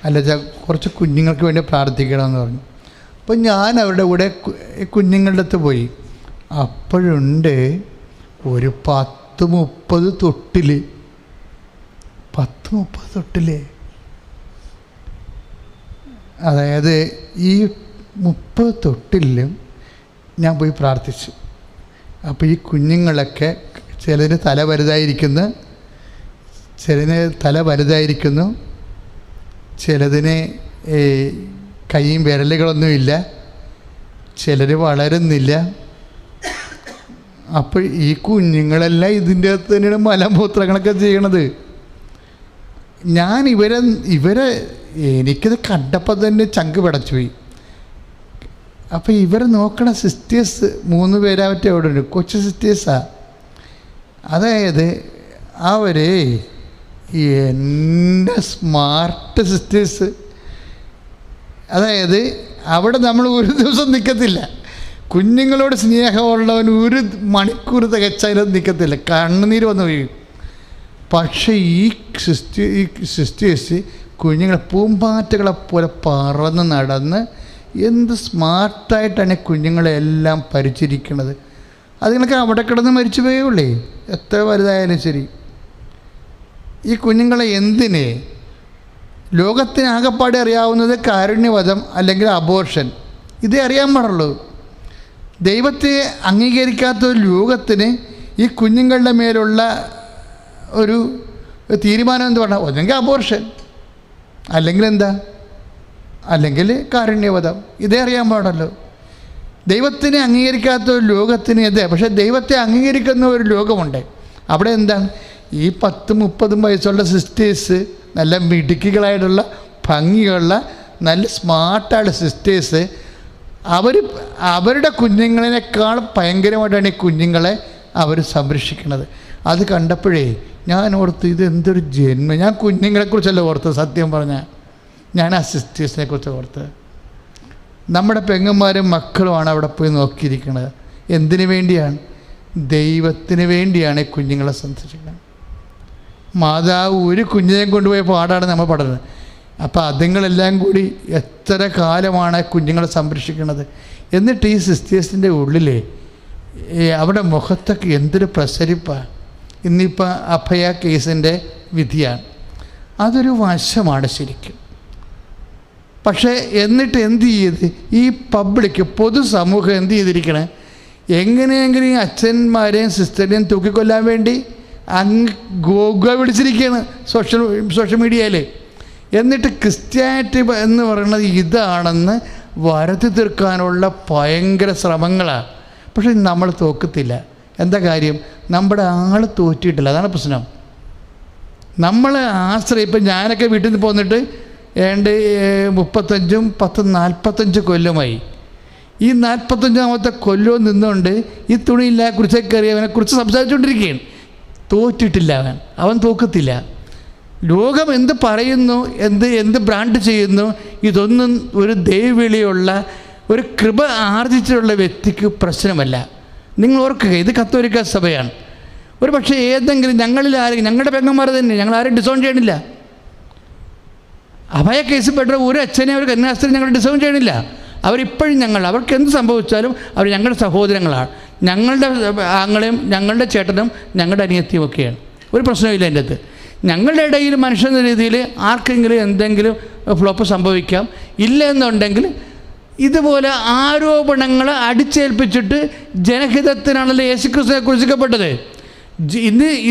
അല്ല കുറച്ച് കുഞ്ഞുങ്ങൾക്ക് വേണ്ടി പ്രാർത്ഥിക്കണമെന്ന് പറഞ്ഞു. അപ്പോൾ ഞാൻ അവരുടെ കൂടെ കുഞ്ഞുങ്ങളുടെ അടുത്ത് പോയി. അപ്പോഴുണ്ട് ഒരു 10-30 തൊട്ടിൽ. 10-30 തൊട്ടിൽ. അതായത് ഈ 30 തൊട്ടിലും ഞാൻ പോയി പ്രാർത്ഥിച്ചു. അപ്പോൾ ഈ കുഞ്ഞുങ്ങളൊക്കെ ചിലതിന് തല വലുതായിരിക്കുന്നു, ചിലതിന് കൈയും വിരലുകളൊന്നുമില്ല, ചിലർ വളരുന്നില്ല. അപ്പോൾ ഈ കുഞ്ഞുങ്ങളെല്ലാം ഇതിൻ്റെ അകത്ത് തന്നെയാണ് മലമൂത്രങ്ങളൊക്കെ ചെയ്യണത്. ഞാൻ ഇവരെ എനിക്കത് കണ്ടപ്പോൾ തന്നെ ചങ്ക് പിടച്ചുപോയി. അപ്പോൾ ഇവരെ നോക്കണ സിസ്റ്റേഴ്സ് 3 പേരാവറ്റേ അവിടെ ഉണ്ട്, കൊച്ചു സിസ്റ്റേഴ്സാണ്. അതായത് അവർ എൻ്റെ സ്മാർട്ട് സിസ്റ്റേഴ്സ്. അതായത് അവിടെ നമ്മൾ ഒരു ദിവസം നിൽക്കത്തില്ല. കുഞ്ഞുങ്ങളോട് സ്നേഹമുള്ളവൻ 1 മണിക്കൂർ തികച്ചാലും നിൽക്കത്തില്ല, കണ്ണുനീര് വന്ന് വീഴും. പക്ഷേ ഈ സിസ്റ്റേഴ്സ് കുഞ്ഞുങ്ങളെ പൂമ്പാറ്റകളെ പോലെ പറന്ന് നടന്ന് എന്ത് സ്മാർട്ടായിട്ടാണ് കുഞ്ഞുങ്ങളെല്ലാം പരിചരിക്കണത്. അതുങ്ങളൊക്കെ അവിടെ കിടന്ന് മരിച്ചു പോയുള്ളേ, എത്ര വലുതായാലും ശരി. ഈ കുഞ്ഞുങ്ങളെ എന്തിന്? ലോകത്തിന് ആകെപ്പാടെ അറിയാവുന്നത് കാരുണ്യവധം അല്ലെങ്കിൽ അബോർഷൻ, ഇതേ അറിയാൻ പാടുള്ളൂ. ദൈവത്തെ അംഗീകരിക്കാത്ത ഒരു ലോകത്തിന് ഈ കുഞ്ഞുങ്ങളുടെ മേലുള്ള ഒരു തീരുമാനം എന്ത് പറഞ്ഞാൽ ഒന്നെങ്കിൽ അബോർഷൻ, അല്ലെങ്കിൽ എന്താ, അല്ലെങ്കിൽ കാരുണ്യവധം, ഇതേ അറിയാൻ പാടല്ലോ. ദൈവത്തിനെ അംഗീകരിക്കാത്ത ഒരു ലോകത്തിന് ഇതേ. പക്ഷേ ദൈവത്തെ അംഗീകരിക്കുന്ന ഒരു ലോകമുണ്ട്. അവിടെ എന്താണ്, ഈ 10-30 വയസ്സുള്ള സിസ്റ്റേഴ്സ്, നല്ല മിടുക്കികളായിട്ടുള്ള ഭംഗിയുള്ള നല്ല സ്മാർട്ടായിട്ടുള്ള സിസ്റ്റേഴ്സ്, അവരുടെ കുഞ്ഞുങ്ങളെക്കാൾ ഭയങ്കരമായിട്ടാണ് ഈ കുഞ്ഞുങ്ങളെ അവർ സംരക്ഷിക്കുന്നത്. അത് കണ്ടപ്പോഴേ ഞാൻ ഓർത്ത് ഇതെന്തൊരു ജന്മം. ഞാൻ കുഞ്ഞുങ്ങളെക്കുറിച്ചല്ല ഓർത്ത്, സത്യം പറഞ്ഞാൽ ഞാൻ ആ സിസ്റ്റേഴ്സിനെ കുറിച്ച് ഓർത്ത്. നമ്മുടെ പെങ്ങന്മാരും മക്കളുമാണ് അവിടെ പോയി നോക്കിയിരിക്കുന്നത്. എന്തിനു വേണ്ടിയാണ്? ദൈവത്തിന് വേണ്ടിയാണ് ഈ കുഞ്ഞുങ്ങളെ സംരക്ഷിക്കുന്നത്. മാതാവ് ഒരു കുഞ്ഞിനെ കൊണ്ടുപോയ പാടാണ് നമ്മൾ പഠനം. അപ്പോൾ അതുങ്ങളെല്ലാം കൂടി എത്ര കാലമാണ് കുഞ്ഞുങ്ങളെ സംരക്ഷിക്കുന്നത്. എന്നിട്ട് ഈ സിസ്റ്റേഴ്സിൻ്റെ ഉള്ളിൽ അവിടെ മുഖത്തൊക്കെ എന്തൊരു പ്രസരിപ്പാണ്. ഇന്നിപ്പോൾ അഭയ കേസിൻ്റെ വിധിയാണ്, അതൊരു വശമാണ് ശരിക്കും. പക്ഷേ എന്നിട്ട് എന്ത് ചെയ്ത് ഈ പബ്ലിക് പൊതുസമൂഹം എന്ത് ചെയ്തിരിക്കണേ, എങ്ങനെയെങ്കിലും ഈ അച്ഛന്മാരെയും സിസ്റ്ററിനെയും തൂക്കിക്കൊല്ലാൻ വേണ്ടി ഗോഗ പിടിച്ചിരിക്കുകയാണ് സോഷ്യൽ മീഡിയയിൽ. എന്നിട്ട് ക്രിസ്ത്യാനിറ്റി എന്ന് പറയുന്നത് ഇതാണെന്ന് വരുത്തി തീർക്കാനുള്ള ഭയങ്കര ശ്രമങ്ങളാണ്. പക്ഷെ നമ്മൾ തോക്കത്തില്ല. എന്താ കാര്യം? നമ്മുടെ ആൾ തോറ്റിട്ടില്ല, അതാണ് പ്രശ്നം. നമ്മൾ ആശ്രയം. ഇപ്പം ഞാനൊക്കെ വീട്ടിൽ നിന്ന് പോന്നിട്ട് 45 കൊല്ലമായി. ഈ 45ാമത്തെ കൊല്ലവും നിന്നുകൊണ്ട് ഈ തുണിയില്ല കുറിച്ചൊക്കെ കയറി അവനെക്കുറിച്ച് സംസാരിച്ചുകൊണ്ടിരിക്കുകയാണ്. തോറ്റിട്ടില്ല അവൻ തോക്കത്തില്ല. ലോകം എന്ത് പറയുന്നു, എന്ത് ബ്രാൻഡ് ചെയ്യുന്നു, ഇതൊന്നും ഒരു ദൈവവിളിയുള്ള ഒരു കൃപ ആർജിച്ചിട്ടുള്ള വ്യക്തിക്ക് പ്രശ്നമല്ല. നിങ്ങൾ ഓർക്കുക, ഇത് കത്തോലിക്ക സഭയാണ്. ഒരു പക്ഷേ ഏതെങ്കിലും ഞങ്ങളിൽ ആരെങ്കിലും, ഞങ്ങളുടെ പെങ്ങന്മാർ തന്നെ, ഞങ്ങൾ ആരും ഡിസോൺ ചെയ്യണില്ല. അഭയ കേസിൽ പെട്ട ഒരു അച്ഛനെ ഒരു കന്യാസ്ത്രീ ഞങ്ങൾ ഡിസോൺ ചെയ്യണില്ല. അവരിപ്പോഴും അവർക്ക് എന്ത് സംഭവിച്ചാലും അവർ ഞങ്ങളുടെ സഹോദരങ്ങളാണ്. ഞങ്ങളുടെ ആങ്ങളെയും ഞങ്ങളുടെ ചേട്ടനും ഞങ്ങളുടെ അനിയത്തിയും ഒക്കെയാണ്. ഒരു പ്രശ്നമില്ല എൻ്റെ അടുത്ത്. ഞങ്ങളുടെ ഇടയിൽ മനുഷ്യൻ്റെ രീതിയിൽ ആർക്കെങ്കിലും എന്തെങ്കിലും ഫ്ലോപ്പ് സംഭവിക്കാം. ഇല്ല എന്നുണ്ടെങ്കിൽ ഇതുപോലെ ആരോപണങ്ങൾ അടിച്ചേൽപ്പിച്ചിട്ട് ജനഹിതത്തിനാണല്ലോ യേശുക്രിസ്തുവിനെ ക്രൂശിക്കപ്പെട്ടത്.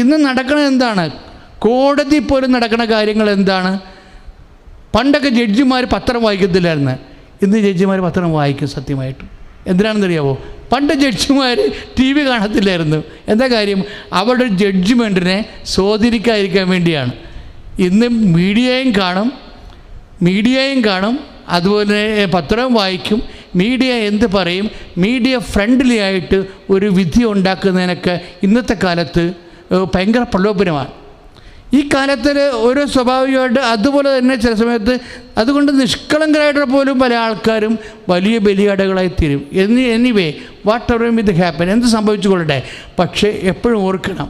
ഇന്ന് നടക്കുന്നത് എന്താണ്? കോടതി പോലും നടക്കുന്ന കാര്യങ്ങൾ എന്താണ്? പണ്ടൊക്കെ ജഡ്ജിമാർ പത്രം വായിക്കത്തില്ലായിരുന്നു, ഇന്ന് ജഡ്ജിമാർ പത്രം വായിക്കും. സത്യമായിട്ടും എന്തിനാണെന്നറിയാവോ? പണ്ട് ജഡ്ജിമാർ TV കാണത്തില്ലായിരുന്നു. എന്താ കാര്യം? അവരുടെ ജഡ്ജ്മെൻറ്റിനെ സ്വാധീനിക്കാതിരിക്കാൻ വേണ്ടിയാണ്. ഇന്ന് മീഡിയയും കാണും, അതുപോലെ പത്രവും വായിക്കും. മീഡിയ എന്ത് പറയും? മീഡിയ ഫ്രണ്ട്ലി ആയിട്ട് ഒരു വിധി ഉണ്ടാക്കുന്നതിനൊക്കെ ഇന്നത്തെ കാലത്ത് ഭയങ്കര പ്രലോഭനമാണ്. ഈ കാലത്തിൽ ഓരോ സ്വാഭാവികമായിട്ട് അതുപോലെ തന്നെ ചില സമയത്ത് അതുകൊണ്ട് നിഷ്കളങ്കരായിട്ട് പോലും പല ആൾക്കാരും വലിയ ബലിയാടുകളായി തീരും. Anyway what ever with happen, എന്ത് സംഭവിച്ചു കൊള്ളട്ടെ. പക്ഷേ എപ്പോഴും ഓർക്കണം,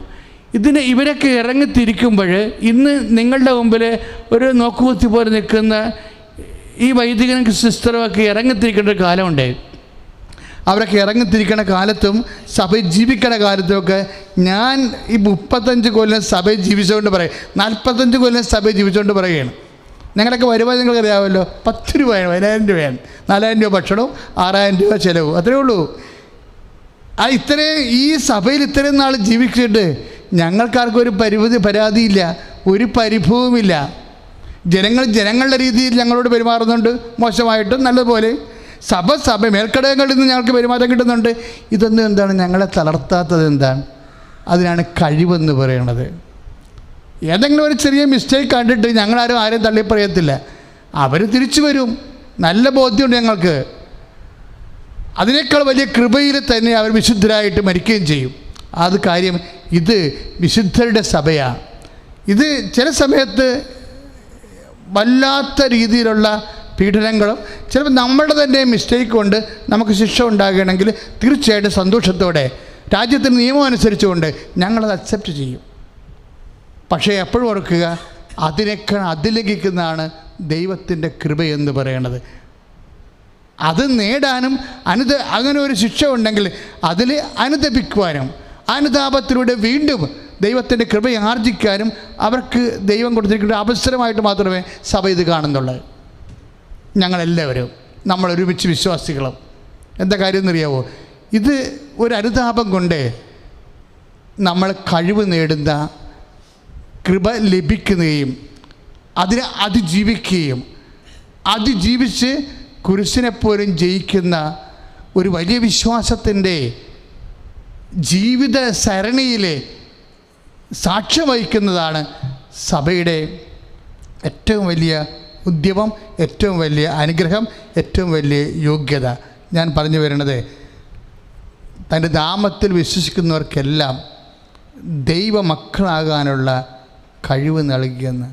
ഇവരൊക്കെ ഇറങ്ങിത്തിരിക്കുമ്പോൾ ഇന്ന് നിങ്ങളുടെ മുമ്പിൽ ഒരു നോക്കുകുത്തി പോലെ നിൽക്കുന്ന ഈ വൈദികനും സിസ്റ്ററുമൊക്കെ ഇറങ്ങിത്തിരിക്കേണ്ട ഒരു കാലമുണ്ട്. അവരൊക്കെ ഇറങ്ങിത്തിരിക്കുന്ന കാലത്തും സഭയിൽ ജീവിക്കുന്ന കാലത്തുമൊക്കെ ഞാൻ ഈ 35 കൊല്ലം സഭയിൽ ജീവിച്ചുകൊണ്ട് പറയും, 45 കൊല്ലം സഭയിൽ ജീവിച്ചുകൊണ്ട് പറയുകയാണ്. ഞങ്ങളൊക്കെ വരുമാനം നിങ്ങൾക്ക് അറിയാമല്ലോ, 10 രൂപയാണ്, 10,000 രൂപയാണ്, 4,000 രൂപ ഭക്ഷണവും 6,000 രൂപ ചിലവും, അത്രയേ ഉള്ളൂ. ഈ സഭയിൽ ഇത്രയും നാൾ ജീവിച്ചിട്ട് ഞങ്ങൾക്കാർക്കും ഒരു പരാതിയില്ല, ഒരു പരിഭവവുമില്ല. ജനങ്ങളുടെ രീതിയിൽ ഞങ്ങളോട് പെരുമാറുന്നുണ്ട്, മോശമായിട്ടും നല്ലതുപോലെ. സഭ മേൽക്കടകങ്ങളിൽ നിന്ന് ഞങ്ങൾക്ക് പെരുമാറ്റം കിട്ടുന്നുണ്ട്. ഇതൊന്നും എന്താണ് ഞങ്ങളെ തളർത്താത്തത്? എന്താണ്? അതിനാണ് കഴിവെന്ന് പറയണത്. ഏതെങ്കിലും ഒരു ചെറിയ മിസ്റ്റേക്ക് കണ്ടിട്ട് ഞങ്ങളാരും ആരും തള്ളിപ്പറയത്തില്ല. അവർ തിരിച്ചു വരും, നല്ല ബോധ്യമുണ്ട് ഞങ്ങൾക്ക്. അതിനേക്കാൾ വലിയ കൃപയിൽ തന്നെ അവർ വിശുദ്ധരായിട്ട് മരിക്കുകയും ചെയ്യും. അത് കാര്യം, ഇത് വിശുദ്ധരുടെ സഭയാണ്. ഇത് ചില സമയത്ത് വല്ലാത്ത രീതിയിലുള്ള പീഡനങ്ങളും ചിലപ്പോൾ നമ്മളുടെ തന്നെ മിസ്റ്റേക്ക് കൊണ്ട് നമുക്ക് ശിക്ഷ ഉണ്ടാകുകയാണെങ്കിൽ തീർച്ചയായിട്ടും സന്തോഷത്തോടെ രാജ്യത്തിൻ്റെ നിയമം അനുസരിച്ചുകൊണ്ട് ഞങ്ങളത് അക്സെപ്റ്റ് ചെയ്യും. പക്ഷേ എപ്പോഴും ഓർക്കുക, അതിനേക്കാൾ അതിലംഘിക്കുന്നതാണ് ദൈവത്തിൻ്റെ കൃപയെന്ന് പറയണത്. അത് നേടാനും അങ്ങനെ ഒരു ശിക്ഷ ഉണ്ടെങ്കിൽ അതിൽ അനുതപിക്കുവാനും അനുതാപത്തിലൂടെ വീണ്ടും ദൈവത്തിൻ്റെ കൃപ ആർജിക്കാനും അവർക്ക് ദൈവം കൊടുത്തിരിക്കുന്ന അവസരമായിട്ട് മാത്രമേ സഭ ഇത് കാണുന്നുള്ളൂ. ഞങ്ങളെല്ലാവരും നമ്മളൊരുമിച്ച് വിശ്വാസികളും എന്താ കാര്യം എന്നറിയാവോ? ഇത് ഒരു അനുതാപം കൊണ്ട് നമ്മൾ കഴിവ് നേടുന്ന, കൃപ ലഭിക്കുകയും അതിനെ അതിജീവിക്കുകയും അതിജീവിച്ച് കുരിശിനെപ്പോലും ജയിക്കുന്ന ഒരു വലിയ വിശ്വാസത്തിൻ്റെ ജീവിത സരണിയിൽ സാക്ഷ്യം വഹിക്കുന്നതാണ് സഭയുടെ ഏറ്റവും വലിയ ഉദ്യമം, ഏറ്റവും വലിയ അനുഗ്രഹം, ഏറ്റവും വലിയ യോഗ്യത. ഞാൻ പറഞ്ഞു വരുന്നത്, തൻ്റെ നാമത്തിൽ വിശ്വസിക്കുന്നവർക്കെല്ലാം ദൈവമക്കളാകാനുള്ള കഴിവ് നൽകിയെന്ന്.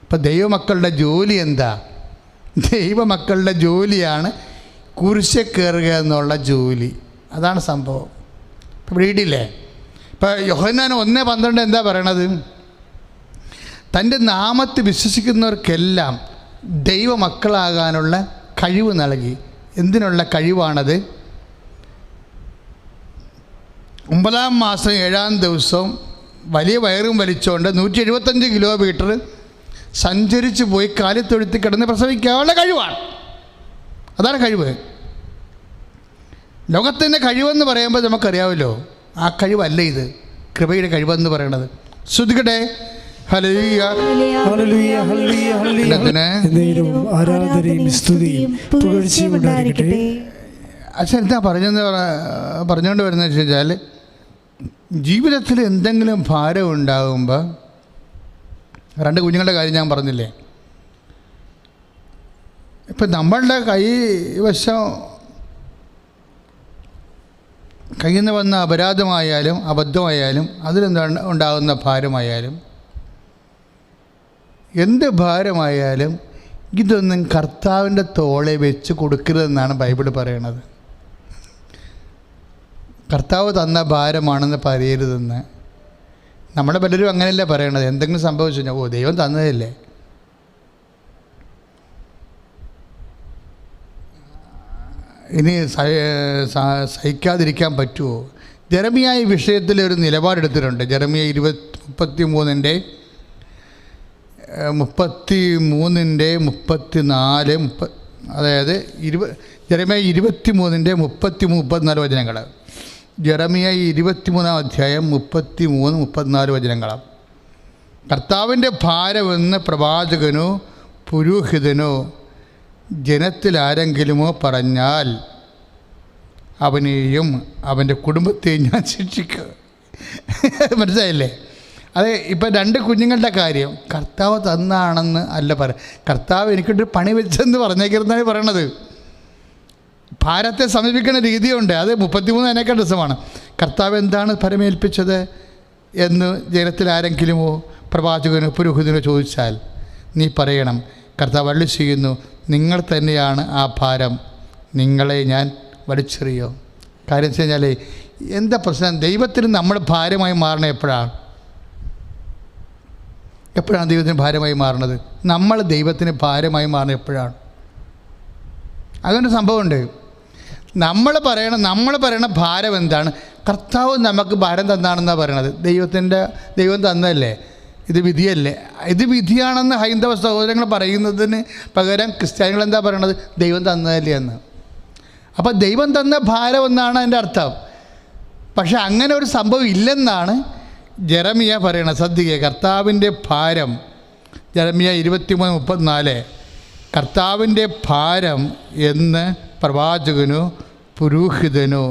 അപ്പോൾ ദൈവമക്കളുടെ ജോലി എന്താ? ദൈവമക്കളുടെ ജോലിയാണ് കുരിശിൽ കയറുക എന്നുള്ള ജോലി. അതാണ് സംഭവം. ഇപ്പോൾ വീടില്ലേ, ഇപ്പോൾ യോഹന്നാൻ 1:12 എന്താ പറയണത്? തൻ്റെ നാമത്തിൽ വിശ്വസിക്കുന്നവർക്കെല്ലാം ദൈവമക്കളാകാനുള്ള കഴിവ് നൽകി. എന്തിനുള്ള കഴിവാണത്? 9-ാം മാസം 7-ാം ദിവസം വലിയ വയറും വലിച്ചുകൊണ്ട് 175 കിലോമീറ്റർ സഞ്ചരിച്ച് പോയി കാലിത്തൊഴുത്തി കിടന്ന് പ്രസവിക്കാനുള്ള കഴിവാണ്. അതാണ് കഴിവ്. ലോകത്തിൻ്റെ കഴിവെന്ന് പറയുമ്പോൾ നമുക്കറിയാമല്ലോ, ആ കഴിവല്ല ഇത്, കൃപയുടെ കഴിവെന്ന് പറയണത്. ശ്രദ്ധിക്കട്ടെ. ഹല്ലേലൂയ, ഹല്ലേലൂയ, ഹല്ലേലൂയ, ഹല്ലേലൂയ. ആരാധനയും സ്തുതിയും പുകഴ്ചയും ഉണ്ടായിരിക്കട്ടെ. അച്ഛൻ എന്താ പറഞ്ഞുകൊണ്ട് വരുന്നത് വെച്ചാൽ, ജീവിതത്തിൽ എന്തെങ്കിലും ഭാരം ഉണ്ടാകുമ്പോൾ, 2 കുഞ്ഞുങ്ങളുടെ കാര്യം ഞാൻ പറഞ്ഞില്ലേ, ഇപ്പം നമ്മളുടെ കയ്യിൽ നിന്ന് വന്ന അപരാധമായാലും അബദ്ധമായാലും അതിലെന്താണ് ഉണ്ടാകുന്ന ഭാരമായാലും എന്ത് ഭാരമായാലും ഇതൊന്നും കർത്താവിൻ്റെ തോളെ വെച്ച് കൊടുക്കരുതെന്നാണ് ബൈബിൾ പറയണത്. കർത്താവ് തന്ന ഭാരമാണെന്ന് പറയരുതെന്ന്. നമ്മുടെ പലരും അങ്ങനെയല്ല പറയണത്. എന്തെങ്കിലും സംഭവിച്ചു കഴിഞ്ഞാൽ, ഓ ദൈവം തന്നതല്ലേ. ഇനി സഹിക്കാതിരിക്കാൻ പറ്റുമോ? ജെറമിയ ഈ വിഷയത്തിൽ ഒരു നിലപാടെടുത്തിട്ടുണ്ട്. ജെറമിയ 33-ന്റെ 34, അതായത് ജെറമിയ 23-ന്റെ 33-34 വചനങ്ങൾ. ജെറമിയ 23-ാം അധ്യായം 33-34 വചനങ്ങളാണ്. കർത്താവിൻ്റെ ഭാരമെന്ന് പ്രവാചകനോ പുരോഹിതനോ ജനത്തിൽ ആരെങ്കിലുമോ പറഞ്ഞാൽ അവനെയും അവൻ്റെ കുടുംബത്തെയും ഞാൻ ശിക്ഷിക്കുക. മനസ്സിലായില്ലേ? അതെ. ഇപ്പം 2 കുഞ്ഞുങ്ങളുടെ കാര്യം കർത്താവ് തന്നാണെന്ന് അല്ല കർത്താവ് എനിക്കൊരു പണി വെച്ചെന്ന് പറഞ്ഞേക്കുന്നതാണ് പറയണത്. ഭാരത്തെ സമീപിക്കുന്ന രീതിയുണ്ട്. അത് 33 അതിനേക്കാൾ രസമാണ്. കർത്താവ് എന്താണ് പരമേൽപ്പിച്ചത് എന്ന് ജനത്തിൽ ആരെങ്കിലുമോ പ്രവാചകനോ പുരോഹിതനോ ചോദിച്ചാൽ നീ പറയണം, കർത്താവ് അരുളി ചെയ്യുന്നു, നിങ്ങൾ തന്നെയാണ് ആ ഭാരം, നിങ്ങളെ ഞാൻ വലിച്ചെറിയോ. കാര്യം വെച്ച് കഴിഞ്ഞാൽ എന്താ പ്രശ്നം? ദൈവത്തിന് നമ്മൾ ഭാരമായി മാറണത് എപ്പോഴാണ് ദൈവത്തിന് ഭാരമായി മാറണത്? നമ്മൾ ദൈവത്തിന് ഭാരമായി മാറണത് എപ്പോഴാണ്? അങ്ങനെ സംഭവമുണ്ട്. നമ്മൾ പറയണ ഭാരം എന്താണ്? കർത്താവ് നമുക്ക് ഭാരം തന്നാണെന്നാണ് പറയണത്. ദൈവം തന്നതല്ലേ, ഇത് വിധിയല്ലേ? ഇത് വിധിയാണെന്ന് ഹൈന്ദവ സഹോദരങ്ങൾ പറയുന്നതിന് പകരം ക്രിസ്ത്യാനികൾ എന്താ പറയണത്? ദൈവം തന്നതല്ലേ എന്ന്. അപ്പോൾ ദൈവം തന്ന ഭാരം എന്നാണ് അതിൻ്റെ അർത്ഥം. പക്ഷെ അങ്ങനെ ഒരു സംഭവം ഇല്ലെന്നാണ് ജെറമിയ പറയണത്. ശ്രദ്ധിക്കുക, കർത്താവിൻ്റെ ഭാരം. ജെറമിയ 23:34 കർത്താവിൻ്റെ ഭാരം എന്ന് പ്രവാചകനോ പുരോഹിതനോ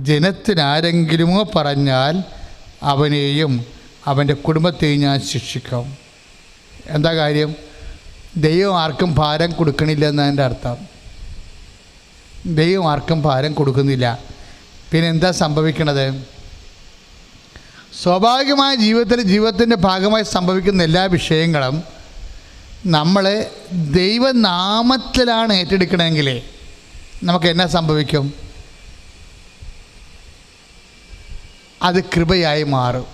ജനത്തിനാരെങ്കിലുമോ പറഞ്ഞാൽ അവനെയും അവൻ്റെ കുടുംബത്തെയും ഞാൻ ശിക്ഷിക്കും. എന്താ കാര്യം? ദൈവം ആർക്കും ഭാരം കൊടുക്കണില്ല എന്നതിൻ്റെ അർത്ഥം. ദൈവം ആർക്കും ഭാരം കൊടുക്കുന്നില്ല. പിന്നെ എന്താ സംഭവിക്കണത്? സ്വാഭാവികമായ ജീവിതത്തിൻ്റെ ഭാഗമായി സംഭവിക്കുന്ന എല്ലാ വിഷയങ്ങളും നമ്മൾ ദൈവനാമത്തിലാണ് ഏറ്റെടുക്കണമെങ്കിൽ നമുക്ക് എന്നാ സംഭവിക്കും? അത് കൃപയായി മാറും.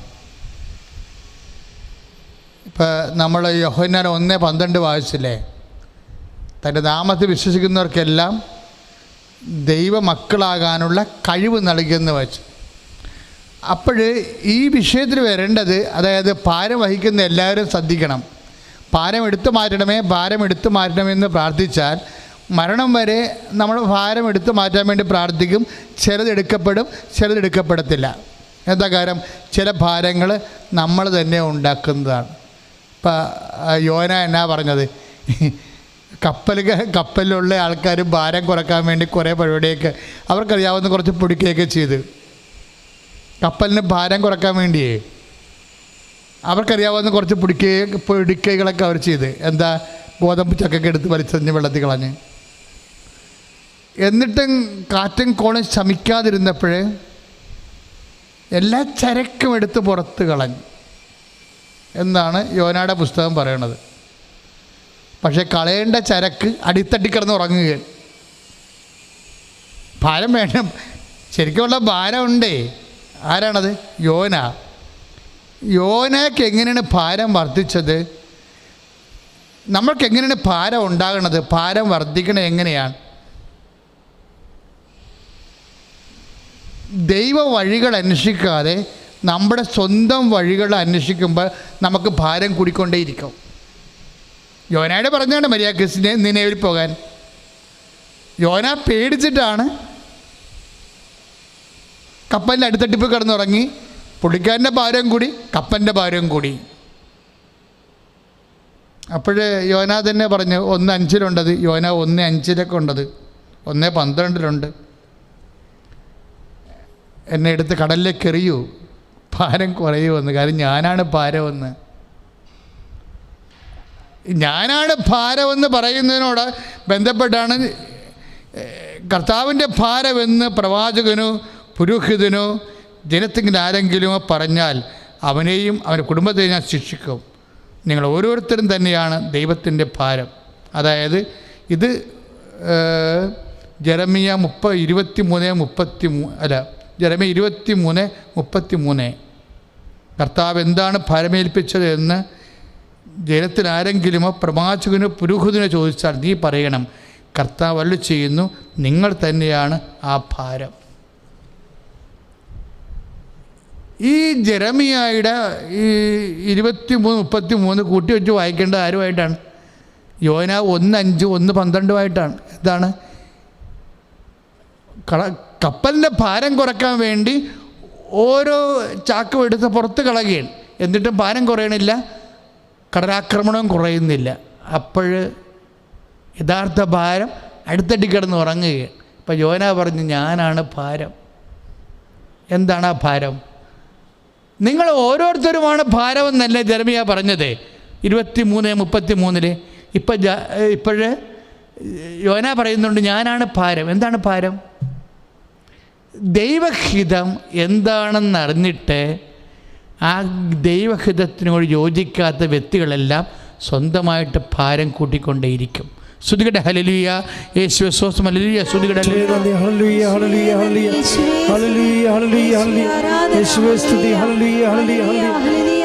ഇപ്പം നമ്മൾ യോഹന്നാൻ 1:12 വായിച്ചില്ലേ? തൻ്റെ നാമത്തിൽ വിശ്വസിക്കുന്നവർക്കെല്ലാം ദൈവമക്കളാകാനുള്ള കഴിവ് നൽകിയെന്ന് വെച്ചു. അപ്പോൾ ഈ വിഷയത്തിൽ വരേണ്ടത്, അതായത് ഭാരം വഹിക്കുന്ന എല്ലാവരും ശ്രദ്ധിക്കണം. ഭാരം എടുത്തു മാറ്റണമെന്ന് പ്രാർത്ഥിച്ചാൽ മരണം വരെ നമ്മൾ ഭാരം എടുത്തു മാറ്റാൻ വേണ്ടി പ്രാർത്ഥിക്കും. ചിലതെടുക്കപ്പെടും, ചിലതെടുക്കപ്പെടത്തില്ല. എന്താ കാര്യം? ചില ഭാരങ്ങൾ നമ്മൾ തന്നെ ഉണ്ടാക്കുന്നതാണ്. ഇപ്പം യോന എന്നാ പറഞ്ഞത്? കപ്പലിലുള്ള ആൾക്കാർ ഭാരം കുറക്കാൻ വേണ്ടി കുറേ പരിപാടിയൊക്കെ അവർക്കറിയാവുന്ന കുറച്ച് പൊടിക്കുകയൊക്കെ ചെയ്ത്, കപ്പലിന് ഭാരം കുറക്കാൻ വേണ്ടിയേ അവർക്കറിയാവുന്ന കുറച്ച് പൊടിക്കൈകളൊക്കെ അവർ ചെയ്ത്. എന്താ? ഗോതമ്പ് ചക്കൊക്കെ എടുത്ത് വലിച്ചെറിഞ്ഞ് വെള്ളത്തിൽ കളഞ്ഞ്. എന്നിട്ടും കാറ്റും കോളും ശമിക്കാതിരുന്നപ്പോൾ എല്ലാ ചരക്കും എടുത്ത് പുറത്ത് കളഞ്ഞു എന്നാണ് യോനയുടെ പുസ്തകം പറയണത്. പക്ഷേ കളയേണ്ട ചരക്ക് അടിത്തട്ടി കിടന്ന് ഉറങ്ങുകയാണ്. ഭാരം വേണം, ശരിക്കുമുള്ള ഭാരമുണ്ടേ. ആരാണത്? യോന. യോനയ്ക്ക് എങ്ങനെയാണ് ഭാരം വർദ്ധിച്ചത്? നമ്മൾക്ക് എങ്ങനെയാണ് ഭാരം ഉണ്ടാകണത്? ഭാരം വർദ്ധിക്കണത് എങ്ങനെയാണ്? ദൈവ വഴികൾ അന്വേഷിക്കാതെ നമ്മുടെ സ്വന്തം വഴികൾ അന്വേഷിക്കുമ്പോൾ നമുക്ക് ഭാരം കൂടിക്കൊണ്ടേയിരിക്കും. യോനയോട് പറഞ്ഞാണ് മര്യാദക്ക് നിനയിൽ പോകാൻ. യോന പേടിച്ചിട്ടാണ് കപ്പലിൻ്റെ അടുത്തട്ടിപ്പ് കിടന്നുറങ്ങി. പുള്ളിക്കാരൻ്റെ ഭാരം കൂടി, കപ്പലിൻ്റെ ഭാരം കൂടി. അപ്പോൾ യോന തന്നെ പറഞ്ഞു 1:5 യോന 1:5 ഉണ്ടത്, 1:12 എന്നെ എടുത്ത് കടലിലേക്ക് എറിയൂ, ഭാരം കുറയുമെന്ന്. കാര്യം ഞാനാണ് ഭാരമെന്ന്. ഞാനാണ് ഭാരമെന്ന് പറയുന്നതിനോട് ബന്ധപ്പെട്ടാണ് കർത്താവിൻ്റെ ഭാരമെന്ന് പ്രവാചകനോ പുരോഹിതനോ ജനത്തിൻ്റെ ആരെങ്കിലും പറഞ്ഞാൽ അവനെയും അവൻ്റെ കുടുംബത്തെയും ഞാൻ ശിക്ഷിക്കും. നിങ്ങൾ ഓരോരുത്തരും തന്നെയാണ് ദൈവത്തിൻ്റെ ഭാരം. അതായത് ഇത് ജെറമിയ 23:33 കർത്താവ് എന്താണ് ഭാരമേൽപ്പിച്ചത് എന്ന് ജനത്തിൽ ആരെങ്കിലുമോ പ്രവാചകനോ പുരോഹിതനോ ചോദിച്ചാൽ നീ പറയണം, കർത്താവ് അരുളി ചെയ്യുന്നു, നിങ്ങൾ തന്നെയാണ് ആ ഭാരം. ഈ ജെറമിയായുടെ ഈ 23:33 കൂട്ടി വെച്ച് വായിക്കേണ്ടത് ആരുമായിട്ടാണ്? യോന 1:5 1:12 എന്താണ്? കപ്പലിൻ്റെ ഭാരം കുറയ്ക്കാൻ വേണ്ടി ഓരോ ചാക്കും എടുത്ത് പുറത്ത് കളയുകയാണ്. എന്നിട്ടും ഭാരം കുറയണില്ല, കടലാക്രമണവും കുറയുന്നില്ല. അപ്പോൾ യഥാർത്ഥ ഭാരം അടുത്തടി കിടന്ന് ഉറങ്ങുകയാണ്. ഇപ്പം യോന പറഞ്ഞു ഞാനാണ് ഭാരം. എന്താണ് ആ ഭാരം? നിങ്ങൾ ഓരോരുത്തരുമാണ് ഭാരമെന്നല്ലേ ജെറമിയ പറഞ്ഞത് 23:33. ഇപ്പോഴ് യോന പറയുന്നുണ്ട് ഞാനാണ് ഭാരം. എന്താണ് ഭാരം? ദൈവഹിതം എന്താണെന്നറിഞ്ഞിട്ട് ആ ദൈവഹിതത്തിനോട് യോജിക്കാത്ത വ്യക്തികളെല്ലാം സ്വന്തമായിട്ട് ഭാരം കൂട്ടിക്കൊണ്ടേയിരിക്കും. സ്തുതികട ഹല്ലേലൂയ, യേശുവേ സ്തോത്രം, ഹല്ലേലൂയ, സ്തുതികട ഹല്ലേലൂയ, ഹല്ലേലൂയ, ഹല്ലേലൂയ, ഹല്ലേലൂയ, ഹല്ലേലൂയ, യേശുവേ സ്തുതി, ഹല്ലേലൂയ, ഹല്ലേലൂയ,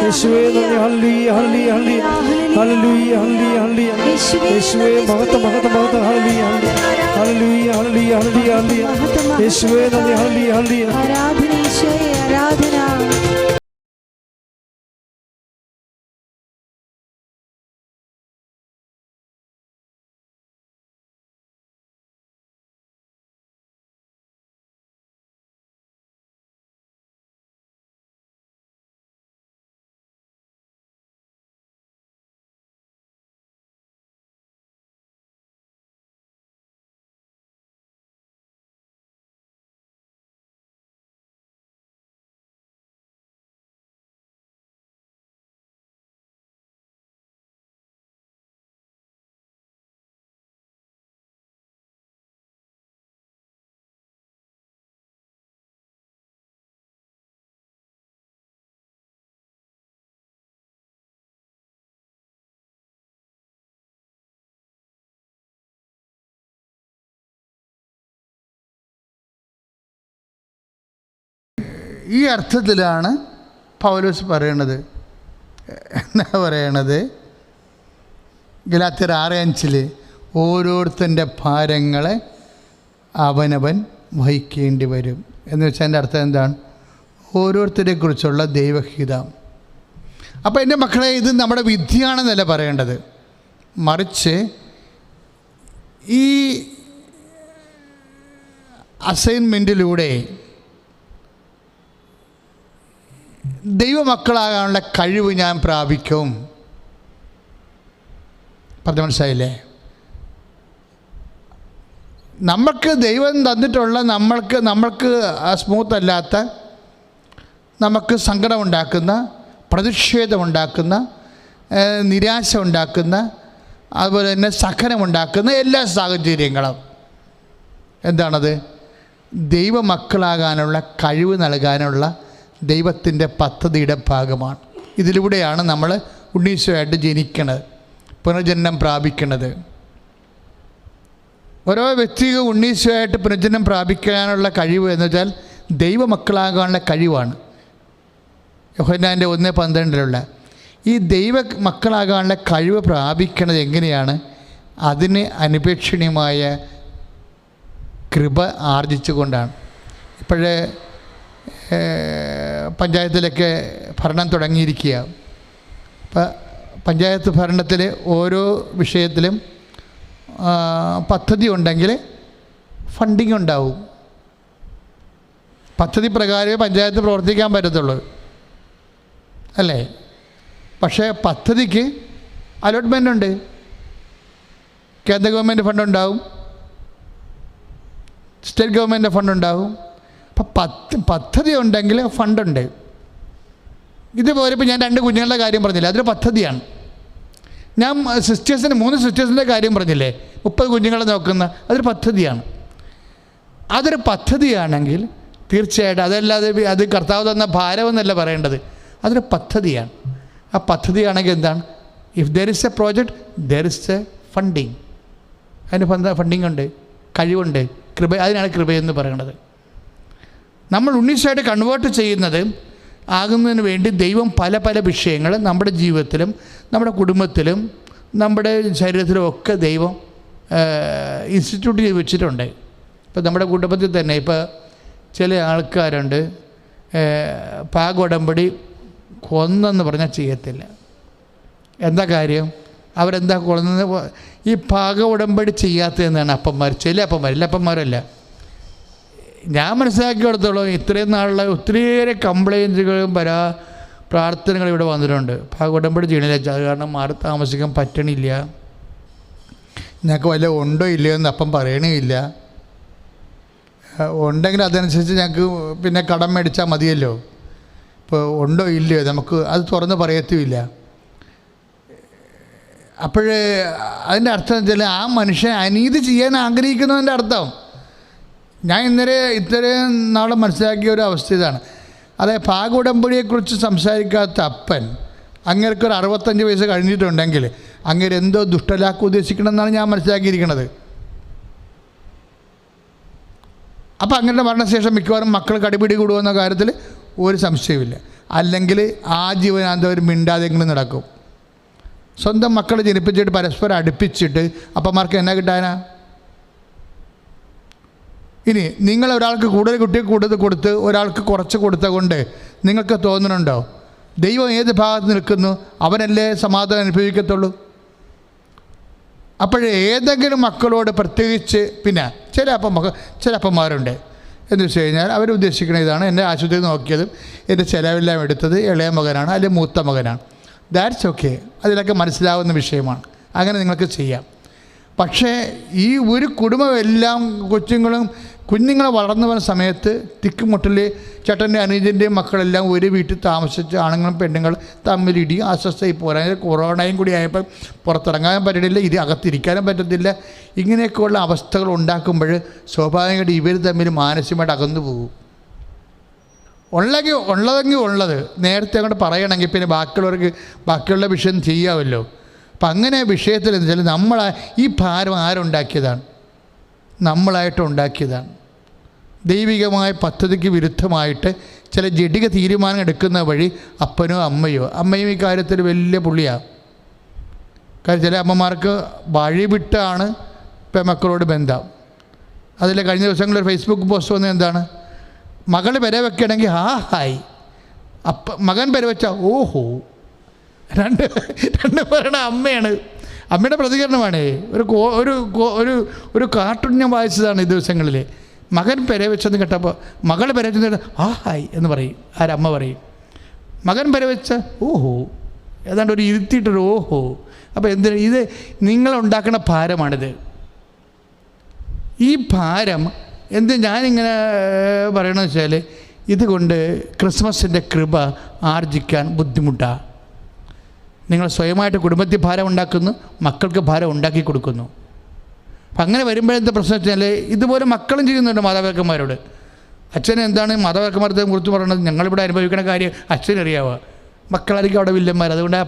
യേശുവേ നന്ദി, ഹല്ലേലൂയ, ഹല്ലേലൂയ, ഹല്ലേലൂയ, ഹല്ലേലൂയ, യേശുവേ മഹത്വം, മഹത്വം, മഹത്വം, ഹല്ലേലൂയ, ഹല്ലേലൂയ, ഹല്ലേലൂയ, ഹല്ലേലൂയ, യേശുവേ നന്ദി, ഹല്ലേലൂയ, ഹല്ലേലൂയ, ആരാധന ഈശോയെ, ആരാധന. ഈ അർത്ഥത്തിലാണ് പൗലോസ് പറയണത്. എന്താ പറയണത്? ഗലാത്യർ 6:5 ഓരോരുത്തൻ്റെ ഭാരങ്ങളെ അവനവൻ വഹിക്കേണ്ടി വരും എന്ന് വെച്ചാൽ എൻ്റെ അർത്ഥം എന്താണ്? ഓരോരുത്തരെക്കുറിച്ചുള്ള ദൈവഹിതം. അപ്പോൾ എൻ്റെ മക്കളെ, ഇത് നമ്മുടെ വിധിയാണെന്നല്ല പറയേണ്ടത്, മറിച്ച് ഈ അസൈൻമെൻറ്റിലൂടെ ദൈവമക്കളാകാനുള്ള കഴിവ് ഞാൻ പ്രാപിക്കും. പറഞ്ഞ മനസ്സിലായില്ലേ? നമ്മൾക്ക് ദൈവം തന്നിട്ടുള്ള നമ്മൾക്ക് സ്മൂത്ത് അല്ലാത്ത, നമുക്ക് സങ്കടമുണ്ടാക്കുന്ന, പ്രതിഷേധമുണ്ടാക്കുന്ന, നിരാശ ഉണ്ടാക്കുന്ന, അതുപോലെ തന്നെ സഹനമുണ്ടാക്കുന്ന എല്ലാ സാഹചര്യങ്ങളും എന്താണത്? ദൈവമക്കളാകാനുള്ള കഴിവ് നൽകാനുള്ള ദൈവത്തിൻ്റെ പദ്ധതിയുടെ ഭാഗമാണ്. ഇതിലൂടെയാണ് നമ്മൾ ഉണ്ണീശോയായിട്ട് ജനിക്കണത്, പുനർജന്മം പ്രാപിക്കുന്നത്. ഓരോ വ്യക്തിയും ഉണ്ണീശോയായിട്ട് പുനർജന്മം പ്രാപിക്കാനുള്ള കഴിവ് എന്ന് വെച്ചാൽ ദൈവമക്കളാകാനുള്ള കഴിവാണ്. യോഹന്നാൻ്റെ 1:12 ഈ ദൈവ മക്കളാകാനുള്ള കഴിവ് പ്രാപിക്കുന്നത് എങ്ങനെയാണ്? അതിന് അനുപേക്ഷണീയമായ കൃപ ആർജിച്ചുകൊണ്ടാണ്. ഇപ്പോഴേ പഞ്ചായത്തിലൊക്കെ ഭരണം തുടങ്ങിയിരിക്കുക. അപ്പം പഞ്ചായത്ത് ഭരണത്തിൽ ഓരോ വിഷയത്തിലും പദ്ധതി ഉണ്ടെങ്കിൽ ഫണ്ടിങ് ഉണ്ടാവും. പദ്ധതി പ്രകാരമേ പഞ്ചായത്ത് പ്രവർത്തിക്കാൻ പറ്റത്തുള്ളൂ, അല്ലേ? പക്ഷേ പദ്ധതിക്ക് അലോട്ട്മെൻ്റ് ഉണ്ട്. കേന്ദ്ര ഗവൺമെൻറ് ഫണ്ടുണ്ടാവും, സ്റ്റേറ്റ് ഗവൺമെൻറ് ഫണ്ടുണ്ടാവും. അപ്പം പദ്ധതി ഉണ്ടെങ്കിൽ ഫണ്ടുണ്ട്. ഇതുപോലെ ഇപ്പോൾ ഞാൻ 2 കുഞ്ഞുങ്ങളുടെ കാര്യം പറഞ്ഞില്ലേ, അതൊരു പദ്ധതിയാണ്. ഞാൻ 3 സിസ്റ്റേഴ്സിൻ്റെ കാര്യം പറഞ്ഞില്ലേ, 30 കുഞ്ഞുങ്ങളെ നോക്കുന്ന, അതൊരു പദ്ധതിയാണ്. അതൊരു പദ്ധതിയാണെങ്കിൽ തീർച്ചയായിട്ടും അതല്ലാതെ അത് കർത്താവ് തന്ന ഭാരമെന്നല്ല പറയേണ്ടത്, അതൊരു പദ്ധതിയാണ്. ആ പദ്ധതിയാണെങ്കിൽ എന്താണ്? If there is A project there is A funding. അതിന് ഫണ്ടിങ് ഉണ്ട്, കഴിവുണ്ട്, കൃപ. അതിനാണ് കൃപയെന്ന് പറയുന്നത്. നമ്മൾ ഉണ്ണീശോയായിട്ട് കൺവേർട്ട് ചെയ്യുന്നത് ആകുന്നതിന് വേണ്ടി ദൈവം പല പല വിഷയങ്ങൾ നമ്മുടെ ജീവിതത്തിലും നമ്മുടെ കുടുംബത്തിലും നമ്മുടെ ശരീരത്തിലും ഒക്കെ ദൈവം ഇൻസ്റ്റിറ്റ്യൂട്ട് ചെയ്ത് വെച്ചിട്ടുണ്ട്. ഇപ്പോൾ നമ്മുടെ കുടുംബത്തിൽ തന്നെ ഇപ്പോൾ ചില ആൾക്കാരുണ്ട്, പാകോടമ്പടി കൊന്നെന്ന് പറഞ്ഞാൽ ചെയ്യത്തില്ല. എന്താ കാര്യം? അവരെന്താ കൊന്നത്? ഈ പാക ഉടമ്പടി ചെയ്യാത്തതെന്നാണ് അപ്പന്മാർ. ചില അപ്പന്മാർ, എല്ലാ അപ്പന്മാരല്ല. ഞാൻ മനസ്സിലാക്കിയെടുത്തോളം ഇത്രയും നാളുള്ള ഒത്തിരിയേറെ കംപ്ലയിൻറ്റുകളും പ്രാർത്ഥനകളും ഇവിടെ വന്നിട്ടുണ്ട്. പാക ഉടമ്പടി ചെയ്യണില്ല, അത് കാരണം മാറി താമസിക്കാൻ പറ്റണില്ല, ഞങ്ങൾക്ക് വല്ല ഉണ്ടോ ഇല്ലയോ എന്ന് അപ്പം പറയണമില്ല. ഉണ്ടെങ്കിൽ അതനുസരിച്ച് ഞങ്ങൾക്ക് പിന്നെ കടം മേടിച്ചാൽ മതിയല്ലോ. ഇപ്പോൾ ഉണ്ടോ ഇല്ലയോ നമുക്ക് അത് തുറന്ന് പറയത്തുമില്ല. അപ്പോഴേ അതിൻ്റെ അർത്ഥം എന്ന് വെച്ചാൽ ആ മനുഷ്യൻ അനീതി ചെയ്യാൻ ആഗ്രഹിക്കുന്നതിൻ്റെ അർത്ഥം. ഞാൻ ഇത്രയും നാളെ മനസ്സിലാക്കിയ ഒരു അവസ്ഥ ഇതാണ്. അതായത് പാക ഉടമ്പടിയെക്കുറിച്ച് സംസാരിക്കാത്ത അപ്പൻ അങ്ങേർക്കൊരു 65 വയസ്സ് കഴിഞ്ഞിട്ടുണ്ടെങ്കിൽ അങ്ങേര് എന്തോ ദുഷ്ടലാക്ക് ഉദ്ദേശിക്കണം എന്നാണ് ഞാൻ മനസ്സിലാക്കിയിരിക്കുന്നത്. അപ്പം അങ്ങനെ മരണശേഷം മിക്കവാറും മക്കൾ കടിപിടി കൂടുമെന്ന കാര്യത്തിൽ ഒരു സംശയമില്ല. അല്ലെങ്കിൽ ആജീവനാന്തം ഒരു മിണ്ടാതെങ്കിലും നടക്കും. സ്വന്തം മക്കളെ ജനിപ്പിച്ചിട്ട് പരസ്പരം അടുപ്പിച്ചിട്ട് അപ്പന്മാർക്ക് എന്നാ കിട്ടാനാ? ഇനി നിങ്ങൾ ഒരാൾക്ക് കൂടുതൽ കൊടുത്ത് ഒരാൾക്ക് കുറച്ച് കൊടുത്ത കൊണ്ട് നിങ്ങൾക്ക് തോന്നുന്നുണ്ടോ ദൈവം ഏത് ഭാഗത്ത് നിൽക്കുന്നു? അവനല്ലേ സമാധാനം അനുഭവിക്കത്തുള്ളൂ. അപ്പോഴേ ഏതെങ്കിലും മക്കളോട് പ്രത്യേകിച്ച് പിന്നെ ചില അപ്പന്മാരുണ്ട് എന്ന് വെച്ച് കഴിഞ്ഞാൽ അവരുദ്ദേശിക്കുന്ന ഇതാണ്, എൻ്റെ ആശുപത്രി നോക്കിയതും എൻ്റെ ചിലവെല്ലാം എടുത്തത് ഇളയ മകനാണ് അല്ലെങ്കിൽ മൂത്ത മകനാണ്. ദാറ്റ്സ് ഓക്കെ, അതിലൊക്കെ മനസ്സിലാവുന്ന വിഷയമാണ്, അങ്ങനെ നിങ്ങൾക്ക് ചെയ്യാം. പക്ഷേ ഈ ഒരു കുടുംബമെല്ലാം കുഞ്ഞുങ്ങളെ വളർന്നു വരുന്ന സമയത്ത് തിക്കുമുട്ടൽ ചേട്ടൻ്റെ അനുജൻ്റെയും മക്കളെല്ലാം ഒരു വീട്ടിൽ താമസിച്ച് ആണുങ്ങളും പെണ്ണുങ്ങളും തമ്മിലിടിയും അസ്വസ്ഥയിൽ പോരാൻ കൊറോണയും കൂടി ആയപ്പോൾ പുറത്തിറങ്ങാൻ പറ്റണില്ല, ഇത് അകത്തിരിക്കാനും പറ്റത്തില്ല. ഇങ്ങനെയൊക്കെയുള്ള അവസ്ഥകൾ ഉണ്ടാക്കുമ്പോൾ സ്വാഭാവികമായിട്ട് ഇവർ തമ്മിൽ മാനസികമായിട്ട് അകന്നു പോകും. ഉള്ളതെങ്കിൽ ഉള്ളത് നേരത്തെ അങ്ങോട്ട് പറയണമെങ്കിൽ പിന്നെ ബാക്കിയുള്ള വിഷയം ചെയ്യാമല്ലോ. അപ്പം അങ്ങനെ വിഷയത്തിൽ എന്ന് വെച്ചാൽ ഈ ഭാരം ആരുണ്ടാക്കിയതാണ്? നമ്മളായിട്ട് ഉണ്ടാക്കിയതാണ്. ദൈവികമായ പദ്ധതിക്ക് വിരുദ്ധമായിട്ട് ചില ജഡിക തീരുമാനം എടുക്കുന്ന വഴി അപ്പനോ അമ്മയും ഈ കാര്യത്തിൽ വലിയ പുള്ളിയാണ്. കാര്യം ചില അമ്മമാർക്ക് വഴി വിട്ടാണ് മക്കളോട് ബന്ധം. അതിൽ കഴിഞ്ഞ ദിവസങ്ങളിൽ ഫേസ്ബുക്ക് പോസ്റ്റ് വന്നത് എന്താണ്, മകൾ പെര വെക്കണമെങ്കിൽ ഹായ്, മകൻ പെര വെച്ചാൽ ഓഹോ. രണ്ട് പറയണ അമ്മയാണ്, അമ്മയുടെ പ്രതികരണമാണ്. ഒരു കാർട്ടൂൺ ഞാൻ വായിച്ചതാണ് ഈ ദിവസങ്ങളിൽ. മകൻ പെര വെച്ചെന്ന് കേട്ടപ്പോൾ മകൾ പെര വെച്ചെന്ന് ഹായ് എന്ന് പറയും, ആരമ്മ പറയും. മകൻ പെര വെച്ച ഓഹോ, ഏതാണ്ട് ഒരു ഇരുത്തിയിട്ടൊരു ഓഹോ. അപ്പോൾ എന്തിനാ ഇത്? നിങ്ങളുണ്ടാക്കുന്ന ഭാരമാണിത്. ഈ ഭാരം ഞാനിങ്ങനെ പറയണമെന്ന് വെച്ചാൽ, ഇതുകൊണ്ട് ക്രിസ്മസിൻ്റെ കൃപ ആർജിക്കാൻ ബുദ്ധിമുട്ടാണ്. നിങ്ങൾ സ്വയമായിട്ട് കുടുംബത്തിൽ ഭാരം ഉണ്ടാക്കുന്നു, മക്കൾക്ക് ഭാരം ഉണ്ടാക്കി കൊടുക്കുന്നു. അപ്പം അങ്ങനെ വരുമ്പോഴെന്താ പ്രശ്നം വെച്ചാൽ, ഇതുപോലെ മക്കളും ചെയ്യുന്നുണ്ട് മാതാപിതാക്കന്മാരോട്. അച്ഛൻ എന്താണ് മാതാപിതാക്കന്മാരെ കുറിച്ച് പറയുന്നത്, ഞങ്ങളിവിടെ അനുഭവിക്കുന്ന കാര്യം അച്ഛനറിയാവുക. മക്കളായിരിക്കും അവിടെ വില്ലന്മാർ. അതുകൊണ്ടാണ്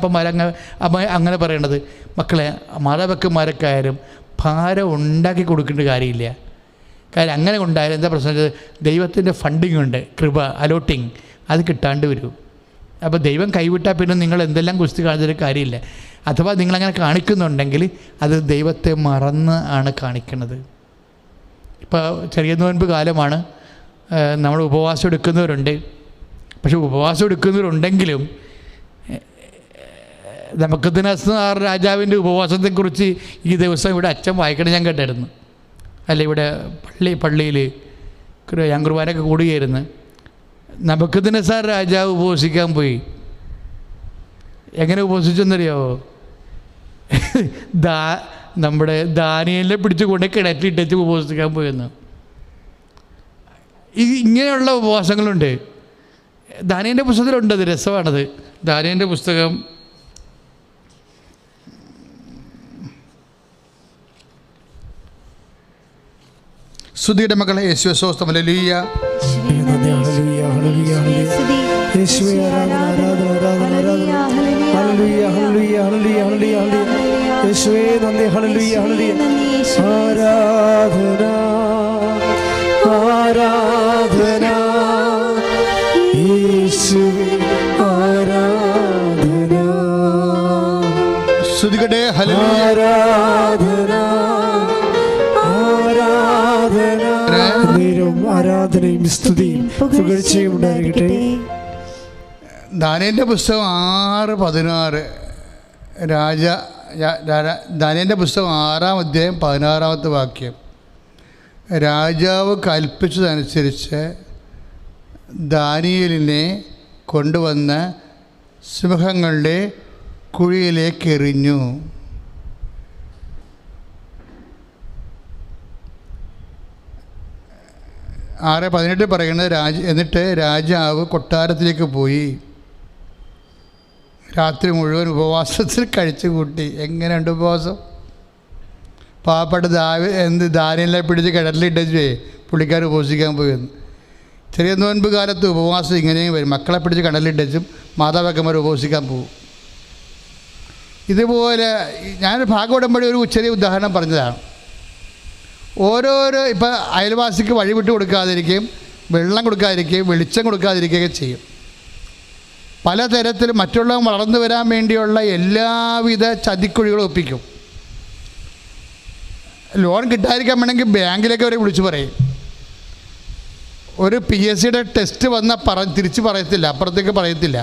അമ്മ അങ്ങനെ പറയണത്. മക്കളെ, മാതാപിതാക്കന്മാരൊക്കെ ആയാലും ഭാരം ഉണ്ടാക്കി കൊടുക്കേണ്ട കാര്യമില്ല. കാര്യം അങ്ങനെ ഉണ്ടായാലും എന്താ പ്രശ്നം വെച്ചാൽ, ദൈവത്തിൻ്റെ ഫണ്ടിങ് ഉണ്ട്, കൃപ അലോട്ടിങ്, അത് കിട്ടാണ്ട് വരും. അപ്പോൾ ദൈവം കൈവിട്ടാൽ പിന്നെ നിങ്ങൾ എന്തെല്ലാം കുസ്തി കാണിച്ചൊരു കാര്യമില്ല. അഥവാ നിങ്ങളങ്ങനെ കാണിക്കുന്നുണ്ടെങ്കിൽ അത് ദൈവത്തെ മറന്ന് ആണ് കാണിക്കുന്നത്. ഇപ്പോൾ ചെറിയ നോൻപ് കാലമാണ്, നമ്മൾ ഉപവാസം എടുക്കുന്നവരുണ്ട്. പക്ഷെ ഉപവാസം എടുക്കുന്നവരുണ്ടെങ്കിലും നബൂഖദ്നേസർ രാജാവിൻ്റെ ഉപവാസത്തെക്കുറിച്ച് ഈ ദിവസം ഇവിടെ അച്ഛൻ വായിക്കണം ഞാൻ കേട്ടായിരുന്നു. അല്ല, ഇവിടെ പള്ളിയിൽ ഞാൻ കുർബാനയൊക്കെ കൂടുകയായിരുന്നു. നബൂഖദ്നേസർ രാജാവ് ഉപവസിക്കാൻ പോയി. എങ്ങനെ ഉപവസിച്ചെന്നറിയാമോ? നമ്മുടെ ദാനിയേലിനെ പിടിച്ച് കൊണ്ട് കിണറ്റിലിട്ടച്ച് ഉപവസിക്കാൻ പോയെന്ന്. ഇങ്ങനെയുള്ള ഉപവാസങ്ങളുണ്ട്. ദാനിയേലിൻ്റെ പുസ്തകത്തിലുണ്ട്, അത് രസമാണത്. ദാനിയേലിൻ്റെ പുസ്തകം സ്തുതിയുടെ മകളെ യേശുവേ സ്തോത്രം. ഹല്ലേലൂയ. യേശുവേ ആരാധന ആരാധന ആരാധന ഹല്ലേലൂയ ഹല്ലേലൂയ ഹല്ലേലൂയ ഹല്ലേലൂയ യേശുവേ നന്ദി ഹല്ലേലൂയ ഹല്ലേലൂയ ആരാധന ആരാധന യേശുവേ ആരാധന സ്തുതിക്കട്ടെ. ഹല്ലേലൂയ. ആരാധന ആരാധനയും സ്തുതിയും പുകഴ്ചയും ഉണ്ടായിരിക്കട്ടെ. ദാനിയേലിൻ്റെ പുസ്തകം 6:16. ദാനിയേലിൻ്റെ പുസ്തകം 6-ാം അധ്യായം 16-ാമത്തെ വാക്യം. രാജാവ് കൽപ്പിച്ചതനുസരിച്ച് ദാനിയേലിനെ കൊണ്ടുവന്ന് സിംഹങ്ങളുടെ കുഴിയിലേക്ക് എറിഞ്ഞു. ആറ് 18 പറയുന്നത്, എന്നിട്ട് രാജാവ് കൊട്ടാരത്തിലേക്ക് പോയി രാത്രി മുഴുവൻ ഉപവാസത്തിൽ കഴിച്ചു കൂട്ടി. എങ്ങനെയുണ്ട് ഉപവാസം? പാവപ്പെട്ട ദാനിയേലിനെ പിടിച്ച് കിണറ്റിലിട്ടേ പുള്ളിക്കാർ ഉപവസിക്കാൻ പോയെന്ന്. ചെറിയ നോൻപ് കാലത്ത് ഉപവാസം ഇങ്ങനെയും വരും. മക്കളെ പിടിച്ച് കിണറ്റിലിട്ടും മാതാപിതാക്കന്മാർ ഉപവസിക്കാൻ പോകും. ഇതുപോലെ ഞാനൊരു ഭാഗവടമ്പടി ഒരു ചെറിയ ഉദാഹരണം പറഞ്ഞതാണ്. ഓരോരോ ഇപ്പം അയൽവാസിക്ക് വഴി വിട്ട് കൊടുക്കാതിരിക്കുകയും വെള്ളം കൊടുക്കാതിരിക്കുകയും വെളിച്ചം കൊടുക്കാതിരിക്കുകയൊക്കെ ചെയ്യും. പലതരത്തിൽ മറ്റുള്ളവർ വളർന്നു വരാൻ വേണ്ടിയുള്ള എല്ലാവിധ ചതിക്കുഴികളും ഒപ്പിക്കും. ലോൺ കിട്ടാതിരിക്കാൻ വേണമെങ്കിൽ ബാങ്കിലേക്ക് അവരെ വിളിച്ചു പറയും. ഒരു PSCയുടെ ടെസ്റ്റ് വന്നാൽ തിരിച്ച് പറയത്തില്ല, അപ്പുറത്തേക്ക് പറയത്തില്ല.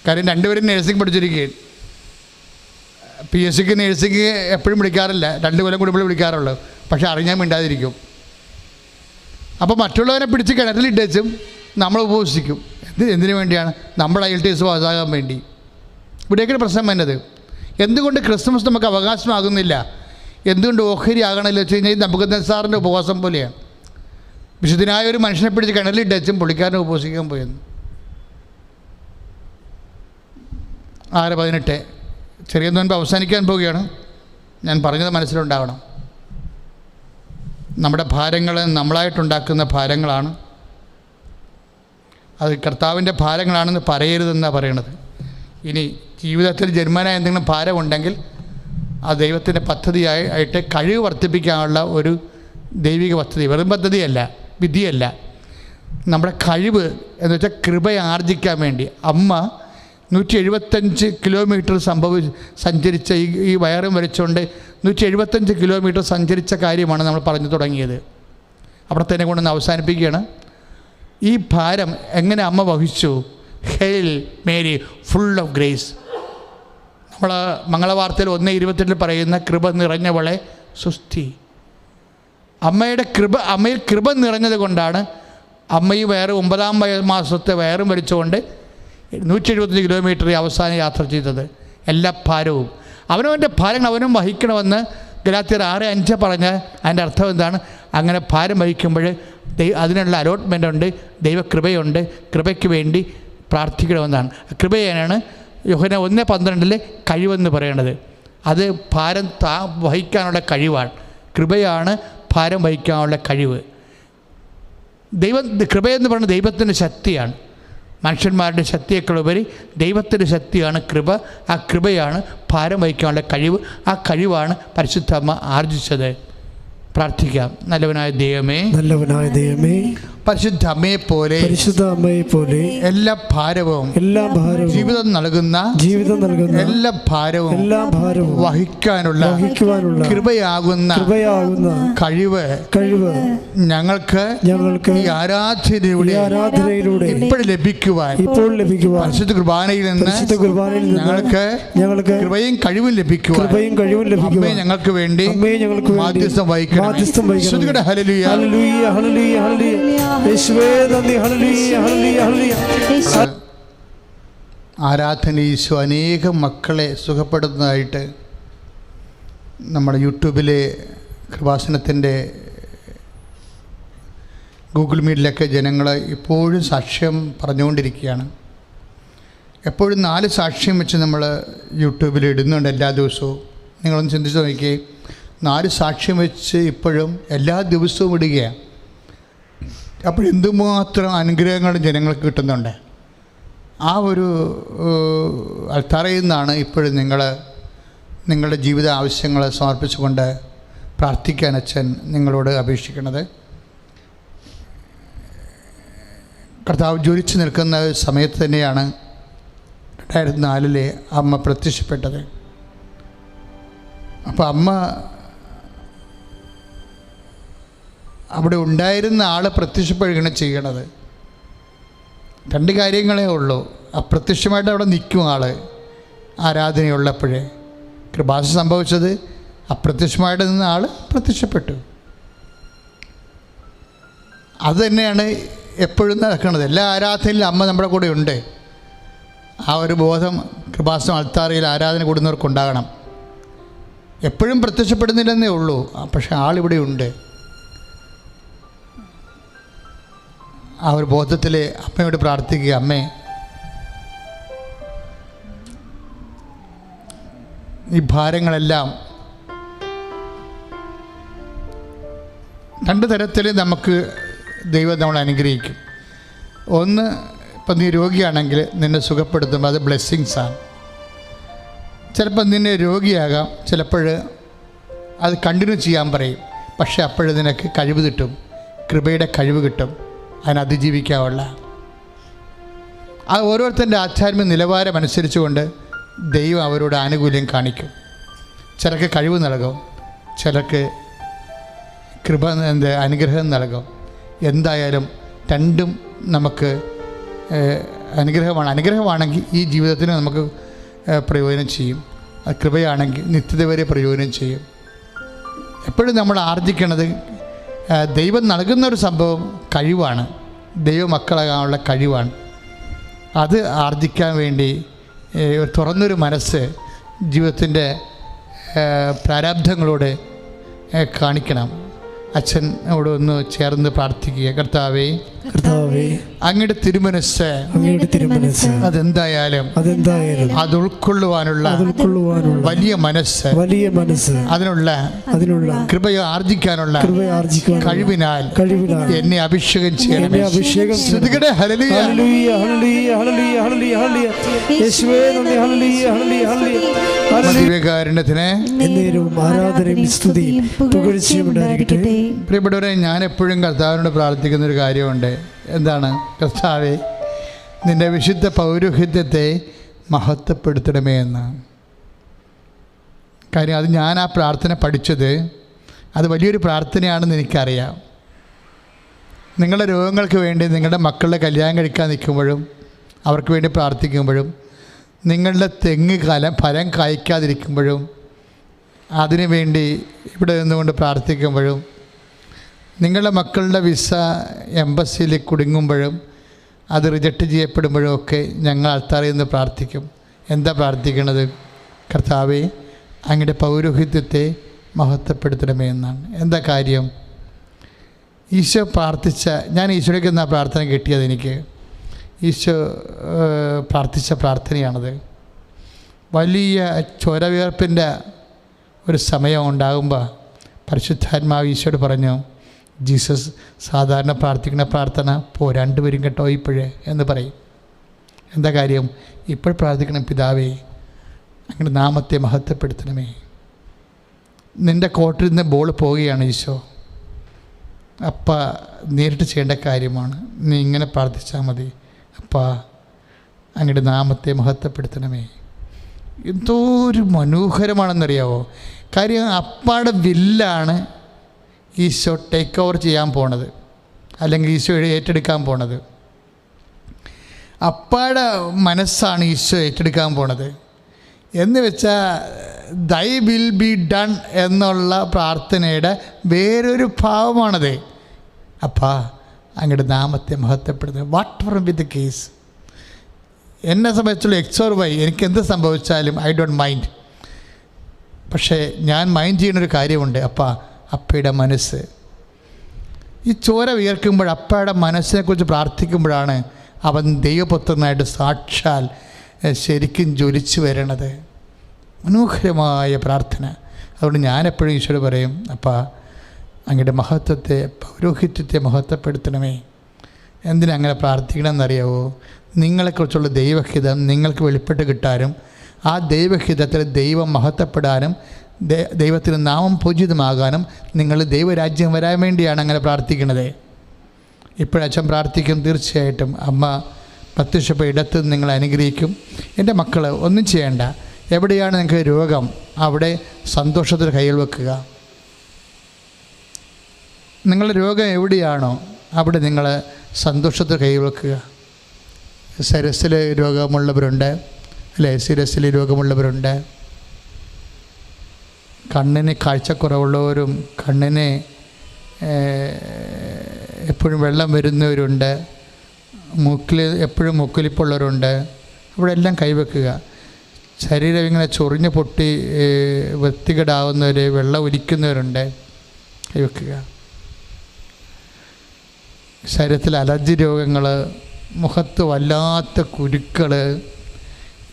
കാര്യം രണ്ടുപേരും നേഴ്സിംഗ് പഠിച്ചിരിക്കുകയും PSCക്ക് നേഴ്സിംഗ് എപ്പോഴും വിളിക്കാറില്ല, 2 കൊല്ലം കൂടുമ്പോൾ വിളിക്കാറുള്ളൂ. പക്ഷെ അറിഞ്ഞാൽ മിണ്ടാതിരിക്കും. അപ്പോൾ മറ്റുള്ളവരെ പിടിച്ച് കിണറ്റിലിട്ടും നമ്മൾ ഉപവസിക്കും. എന്തിനു വേണ്ടിയാണ്? നമ്മുടെ IELTS പാസ്സാകാൻ വേണ്ടി. ഇവിടേക്കൊരു പ്രശ്നം വന്നത്, എന്തുകൊണ്ട് ക്രിസ്മസ് നമുക്ക് അവകാശമാകുന്നില്ല, എന്തുകൊണ്ട് ഓഹരി ആകണമല്ലോ വെച്ച് കഴിഞ്ഞാൽ നബൂഖദ്നേസറിൻ്റെ ഉപവാസം പോലെയാണ്. വിശുദ്ധനായ ഒരു മനുഷ്യനെ പിടിച്ച് കിണറ്റിലിട്ടും പുള്ളിക്കാരനെ ഉപവസിക്കാൻ പോയെന്ന്. 6:18. ചെറിയ നോൻപ് അവസാനിക്കാൻ പോവുകയാണ്. ഞാൻ പറഞ്ഞത് മനസ്സിലുണ്ടാവണം. നമ്മുടെ ഭാരങ്ങൾ നമ്മളായിട്ടുണ്ടാക്കുന്ന ഭാരങ്ങളാണ്. അത് കർത്താവിൻ്റെ ഭാരങ്ങളാണെന്ന് പറയരുതെന്നാണ് പറയണത്. ഇനി ജീവിതത്തിൽ ജന്മന എന്തെങ്കിലും ഭാരമുണ്ടെങ്കിൽ ആ ദൈവത്തിൻ്റെ പദ്ധതിയായിട്ട് കഴിവ് വർദ്ധിപ്പിക്കാനുള്ള ഒരു ദൈവിക പദ്ധതി, വെറും പദ്ധതിയല്ല, വിധിയല്ല. നമ്മുടെ കഴിവ് എന്ന് വെച്ചാൽ കൃപ ആർജിക്കാൻ വേണ്ടി അമ്മ 175 കിലോമീറ്റർ സഞ്ചരിച്ച ഈ വയറും വരച്ചുകൊണ്ട് 175 കിലോമീറ്റർ സഞ്ചരിച്ച കാര്യമാണ് നമ്മൾ പറഞ്ഞു തുടങ്ങിയത്. അവിടെ തന്നെ കൊണ്ടൊന്ന് അവസാനിപ്പിക്കുകയാണ്. ഈ ഭാരം എങ്ങനെ അമ്മ വഹിച്ചു? Hail Mary full of grace. നമ്മൾ മംഗളവാർത്തയിൽ 1:28 പറയുന്ന കൃപ നിറഞ്ഞവളെ സുസ്ഥി. അമ്മയിൽ കൃപ നിറഞ്ഞത് കൊണ്ടാണ് അമ്മ ഈ വയറ് 9-ാം മാസത്തെ വയറും വരിച്ചുകൊണ്ട് 175 കിലോമീറ്റർ അവസാനം യാത്ര ചെയ്തത്. എല്ലാ ഭാരവും അവനവൻ്റെ ഭാരങ്ങൾ അവനും വഹിക്കണമെന്ന് ഗലാത്യർ 6:5 പറഞ്ഞ അതിൻ്റെ അർത്ഥം എന്താണ്? അങ്ങനെ ഭാരം വഹിക്കുമ്പോൾ അതിനുള്ള അലോട്ട്മെൻ്റ് ഉണ്ട്, ദൈവകൃപയുണ്ട്. കൃപയ്ക്ക് വേണ്ടി പ്രാർത്ഥിക്കണമെന്നാണ്. കൃപയാണ് യോഹന്നാൻ 1:12 കഴിവെന്ന് പറയണത്. അത് ഭാരം വഹിക്കാനുള്ള കഴിവാണ്. കൃപയാണ് ഭാരം വഹിക്കാനുള്ള കഴിവ്. കൃപയെന്ന് പറയുന്നത് ദൈവത്തിൻ്റെ ശക്തിയാണ്. മനുഷ്യന്മാരുടെ ശക്തിയേക്കാളുപരി ദൈവത്തിൻ്റെ ശക്തിയാണ് കൃപ. ആ കൃപയാണ് ഭാരം വഹിക്കാനുള്ള കഴിവ്. ആ കഴിവാണ് പരിശുദ്ധ അമ്മ ആർജിച്ചത്. പ്രാർത്ഥിക്കാം. നല്ലവനായ ദൈവമേ, പരിശുദ്ധ അമ്മയെ പോലെ എല്ലാ ഭാരവും ജീവിതം നൽകുന്ന എല്ലാ ഭാരവും വഹിക്കാനുള്ള കൃപയാകുന്ന കഴിവ് ഞങ്ങൾക്ക് ഈ ആരാധനയിലൂടെ ഇപ്പോഴും ലഭിക്കുവാൻ പരിശുദ്ധ കുർബാനയിൽ നിന്ന് ഞങ്ങൾക്ക് കൃപയും കഴിവും ലഭിക്കുവാൻ അമ്മേ ഞങ്ങൾക്ക് വേണ്ടി മാധ്യസ്ഥം വഹിക്കണം. ആരാധന ഈശോ അനേകം മക്കളെ സുഖപ്പെടുന്നതായിട്ട് നമ്മുടെ യൂട്യൂബിലെ കൃപാസനത്തിൻ്റെ ഗൂഗിൾ മീറ്റിലൊക്കെ ജനങ്ങൾ ഇപ്പോഴും സാക്ഷ്യം പറഞ്ഞുകൊണ്ടിരിക്കുകയാണ്. എപ്പോഴും 4 സാക്ഷ്യം വെച്ച് നമ്മൾ യൂട്യൂബിൽ ഇടുന്നുണ്ട് എല്ലാ ദിവസവും. നിങ്ങളൊന്ന് ചിന്തിച്ച് നോക്കിയേ, 4 സാക്ഷ്യം വെച്ച് ഇപ്പോഴും എല്ലാ ദിവസവും ഇടുകയാണ്. അപ്പോൾ എന്തുമാത്രം അനുഗ്രഹങ്ങൾ ജനങ്ങൾക്ക് കിട്ടുന്നുണ്ട്. ആ ഒരു അൾത്താരയിൽ നിന്നാണ് ഇപ്പോഴും നിങ്ങളുടെ ജീവിത ആവശ്യങ്ങൾ സമർപ്പിച്ചുകൊണ്ട് പ്രാർത്ഥിക്കാൻ അച്ഛൻ നിങ്ങളോട് അപേക്ഷിക്കുന്നത്. കർത്താവ് ജ്വലിച്ച് നിൽക്കുന്ന സമയത്ത് തന്നെയാണ് 2004 അമ്മ പ്രത്യക്ഷപ്പെട്ടത്. അപ്പോൾ അമ്മ അവിടെ ഉണ്ടായിരുന്ന ആൾ പ്രത്യക്ഷപ്പെടുകയാണ് ചെയ്യണത്. 2 കാര്യങ്ങളേ ഉള്ളൂ. അപ്രത്യക്ഷമായിട്ട് അവിടെ നിൽക്കും ആൾ ആരാധനയുള്ളപ്പോഴേ. കൃപാസ സംഭവിച്ചത് അപ്രത്യക്ഷമായിട്ട് നിന്ന ആൾ പ്രത്യക്ഷപ്പെട്ടു. അത് തന്നെയാണ് എപ്പോഴും നടക്കുന്നത്. എല്ലാ ആരാധനയിലും അമ്മ നമ്മുടെ കൂടെ ഉണ്ട്. ആ ഒരു ബോധം കൃപാസനം അൾത്താരയിൽ ആരാധന കൂടുന്നവർക്കുണ്ടാകണം. എപ്പോഴും പ്രത്യക്ഷപ്പെടുന്നില്ലെന്നേ ഉള്ളൂ, പക്ഷെ ആളിവിടെ ഉണ്ട്. ആ ഒരു ബോധത്തിൽ അമ്മയോട് പ്രാർത്ഥിക്കുക. അമ്മേ, ഈ ഭാരങ്ങളെല്ലാം 2 തരത്തിൽ നമുക്ക് ദൈവം നമ്മളെ അനുഗ്രഹിക്കും. ഒന്ന്, ഇപ്പം നീ രോഗിയാണെങ്കിൽ നിന്നെ സുഖപ്പെടുത്തുമ്പോൾ അത് ബ്ലെസ്സിങ്സാണ്. ചിലപ്പോൾ നിന്നെ രോഗിയാകാം, ചിലപ്പോൾ അത് കണ്ടിന്യൂ ചെയ്യാൻ പറയും. പക്ഷേ അപ്പോഴും നിനക്ക് കഴിവ് കിട്ടും, കൃപയുടെ കഴിവ് കിട്ടും, അതിനെ അതിജീവിക്കാനുള്ള. ആ ഓരോരുത്തരുടെ ആധ്യാത്മിക നിലവാരം അനുസരിച്ചുകൊണ്ട് ദൈവം അവരോട് ആനുകൂല്യം കാണിക്കും. ചിലർക്ക് കഴിവ് നൽകും, ചിലർക്ക് കൃപ അനുഗ്രഹം നൽകും. എന്തായാലും രണ്ടും നമുക്ക് അനുഗ്രഹമാണെങ്കിൽ ഈ ജീവിതത്തിന് നമുക്ക് പ്രയോജനം ചെയ്യും. അത് കൃപയാണെങ്കിൽ നിത്യത വരെ പ്രയോജനം ചെയ്യും. എപ്പോഴും നമ്മൾ ആർജിക്കണത് ദൈവം നൽകുന്നൊരു സംഭവം കഴിവാണ്, ദൈവമക്കളാകാനുള്ള കഴിവാണ്. അത് ആർജിക്കാൻ വേണ്ടി തുറന്നൊരു മനസ്സ് ജീവിതത്തിൻ്റെ പ്രാരാബ്ധങ്ങളോട് കാണിക്കണം. അച്ഛനോട് ഒന്ന് ചേർന്ന് പ്രാർത്ഥിക്കുക. കർത്താവേ, അങ്ങയുടെ തിരുമനസ്സ് അതെന്തായാലും അത് ഉൾക്കൊള്ളുവാനുള്ള വലിയ മനസ്സ് അതിനുള്ള കൃപയെ ആർജിക്കാനുള്ള കഴിവിനാൽ എന്നെ അഭിഷേകം ചെയ്യണമേ. ദിവ്യകാരുണ്യത്തിന് പ്രിയപ്പെട്ടവരെ, ഞാൻ എപ്പോഴും കർത്താവിനോട് പ്രാർത്ഥിക്കുന്നൊരു കാര്യമുണ്ട്. എന്താണ്? കർത്താവേ, നിൻ്റെ വിശുദ്ധ പൗരോഹിത്യത്തെ മഹത്വപ്പെടുത്തണമേ എന്ന്. കാര്യം അത് ഞാൻ ആ പ്രാർത്ഥന പഠിച്ചത്, അത് വലിയൊരു പ്രാർത്ഥനയാണെന്ന് എനിക്കറിയാം. നിങ്ങളുടെ രോഗങ്ങൾക്ക് വേണ്ടി, നിങ്ങളുടെ മക്കളുടെ കല്യാണം കഴിക്കാൻ നിൽക്കുമ്പോഴും അവർക്ക് വേണ്ടി പ്രാർത്ഥിക്കുമ്പോഴും, നിങ്ങളുടെ തെങ്ങ് ഫലം കായ്ക്കാതിരിക്കുമ്പോഴും അതിനു വേണ്ടി ഇവിടെ നിന്നുകൊണ്ട് പ്രാർത്ഥിക്കുമ്പോഴും, നിങ്ങളുടെ മക്കളുടെ വിസ എംബസിയിൽ കുടുങ്ങുമ്പോഴും അത് റിജക്റ്റ് ചെയ്യപ്പെടുമ്പോഴും ഒക്കെ ഞങ്ങൾ അൾത്താറിൽ നിന്ന് പ്രാർത്ഥിക്കും. എന്താ പ്രാർത്ഥിക്കണത്? കർത്താവേ, അങ്ങയുടെ പൗരോഹിത്യത്തെ മഹത്വപ്പെടുത്തണമേ എന്നാണ്. എന്താ കാര്യം? ഈശോ പ്രാർത്ഥിച്ച, ഞാൻ ഈശോയ്ക്ക് എന്നാ പ്രാർത്ഥന കിട്ടിയത്, എനിക്ക് ഈശോ പ്രാർത്ഥിച്ച പ്രാർത്ഥനയാണത്. വലിയ ചോരവിയർപ്പിൻ്റെ ഒരു സമയം ഉണ്ടാകുമ്പോൾ പരിശുദ്ധാത്മാവ് ഈശോയോട് പറഞ്ഞു, ജീസസ് സാധാരണ പ്രാർത്ഥിക്കുന്ന പ്രാർത്ഥന 2 പേരും കേട്ടോ ഇപ്പോഴേ എന്ന് പറയും. എന്താ കാര്യം? ഇപ്പോൾ പ്രാർത്ഥിക്കണം, പിതാവേ അങ്ങയുടെ നാമത്തെ മഹത്വപ്പെടുത്തണമേ. നിൻ്റെ കോർട്ടിൽ നിന്ന് ബോൾ പോവുകയാണ് ഈശോ, അപ്പ നേരിട്ട് ചെയ്യേണ്ട കാര്യമാണ്. നീ ഇങ്ങനെ പ്രാർത്ഥിച്ചാൽ മതി, അപ്പാ അങ്ങയുടെ നാമത്തെ മഹത്വപ്പെടുത്തണമേ. എന്തോ ഒരു മനോഹരമാണെന്നറിയാവോ? കാര്യം അപ്പാടെ വില്ലാണ് ഈശോ ടേക്ക് ഓവർ ചെയ്യാൻ പോണത്, അല്ലെങ്കിൽ ഈശോ ഏറ്റെടുക്കാൻ പോണത്. അപ്പാടെ മനസ്സാണ് ഈശോ ഏറ്റെടുക്കാൻ പോണത്. എന്ന് വെച്ചാൽ ദൈ വിൽ ബി ഡൺ എന്നുള്ള പ്രാർത്ഥനയുടെ വേറൊരു ഭാവമാണത്. അപ്പാ അങ്ങയുടെ നാമത്തെ മഹത്വപ്പെടുന്നത്. Whatever be the case, എന്നെ സംബന്ധിച്ചുള്ള എക്സ് ഓർ വൈ, എനിക്ക് എന്ത് സംഭവിച്ചാലും ഐ ഡോണ്ട് മൈൻഡ്. പക്ഷേ ഞാൻ മൈൻഡ് ചെയ്യുന്നൊരു കാര്യമുണ്ട്, അപ്പയുടെ മനസ്സ്. ഈ ചോര വിയർക്കുമ്പോൾ അപ്പയുടെ മനസ്സിനെക്കുറിച്ച് പ്രാർത്ഥിക്കുമ്പോഴാണ് അവൻ ദൈവപുത്രനായിട്ട് സാക്ഷാൽ ശരിക്കും ജ്വലിച്ചു വരണത്. മനോഹരമായ പ്രാർത്ഥന. അതുകൊണ്ട് ഞാനെപ്പോഴും ഈശോയോട് പറയും, അപ്പാ അങ്ങയുടെ മഹത്വത്തെ, പൗരോഹിത്യത്തെ മഹത്വപ്പെടുത്തണമേ. എന്തിനാ അങ്ങനെ പ്രാർത്ഥിക്കണമെന്നറിയാവോ? നിങ്ങളെക്കുറിച്ചുള്ള ദൈവഹിതം നിങ്ങൾക്ക് വെളിപ്പെട്ട് കിട്ടാനും, ആ ദൈവഹിതത്തിൽ ദൈവം മഹത്വപ്പെടാനും, ദൈവത്തിന് നാമം പൂജിതമാകാനും, നിങ്ങൾ ദൈവരാജ്യം വരാൻ വേണ്ടിയാണ് അങ്ങനെ പ്രാർത്ഥിക്കുന്നത്. ഇപ്പോഴച്ഛൻ പ്രാർത്ഥിക്കും, തീർച്ചയായിട്ടും അമ്മ പ്രത്യക്ഷപ്പെട്ട ഇടത്ത് നിങ്ങൾ അനുഗ്രഹിക്കും. എൻ്റെ മക്കൾ ഒന്നും ചെയ്യേണ്ട, എവിടെയാണ് നിങ്ങൾക്ക് രോഗം അവിടെ സന്തോഷത്തിൽ കയ്യിൽ വെക്കുക. നിങ്ങളുടെ രോഗം എവിടെയാണോ അവിടെ നിങ്ങൾ സന്തോഷത്തിൽ കയ്യിൽ വെക്കുക. ശിരസിൽ രോഗമുള്ളവരുണ്ട്, അല്ലേ? ശിരസിൽ രോഗമുള്ളവരുണ്ട്, കണ്ണിന് കാഴ്ചക്കുറവുള്ളവരും, കണ്ണിന് എപ്പോഴും വെള്ളം വരുന്നവരുണ്ട്, മൂക്കിൽ എപ്പോഴും മൂക്കൊലിപ്പുള്ളവരുണ്ട്. അവിടെ എല്ലാം കൈവെക്കുക. ശരീരം ഇങ്ങനെ ചൊറിഞ്ഞ് പൊട്ടി വൃത്തികേടാവുന്നവർ, വെള്ളം ഒലിക്കുന്നവരുണ്ട്, കൈവെക്കുക. ശരീരത്തിൽ അലർജി രോഗങ്ങൾ, മുഖത്ത് വല്ലാത്ത കുരുക്കൾ.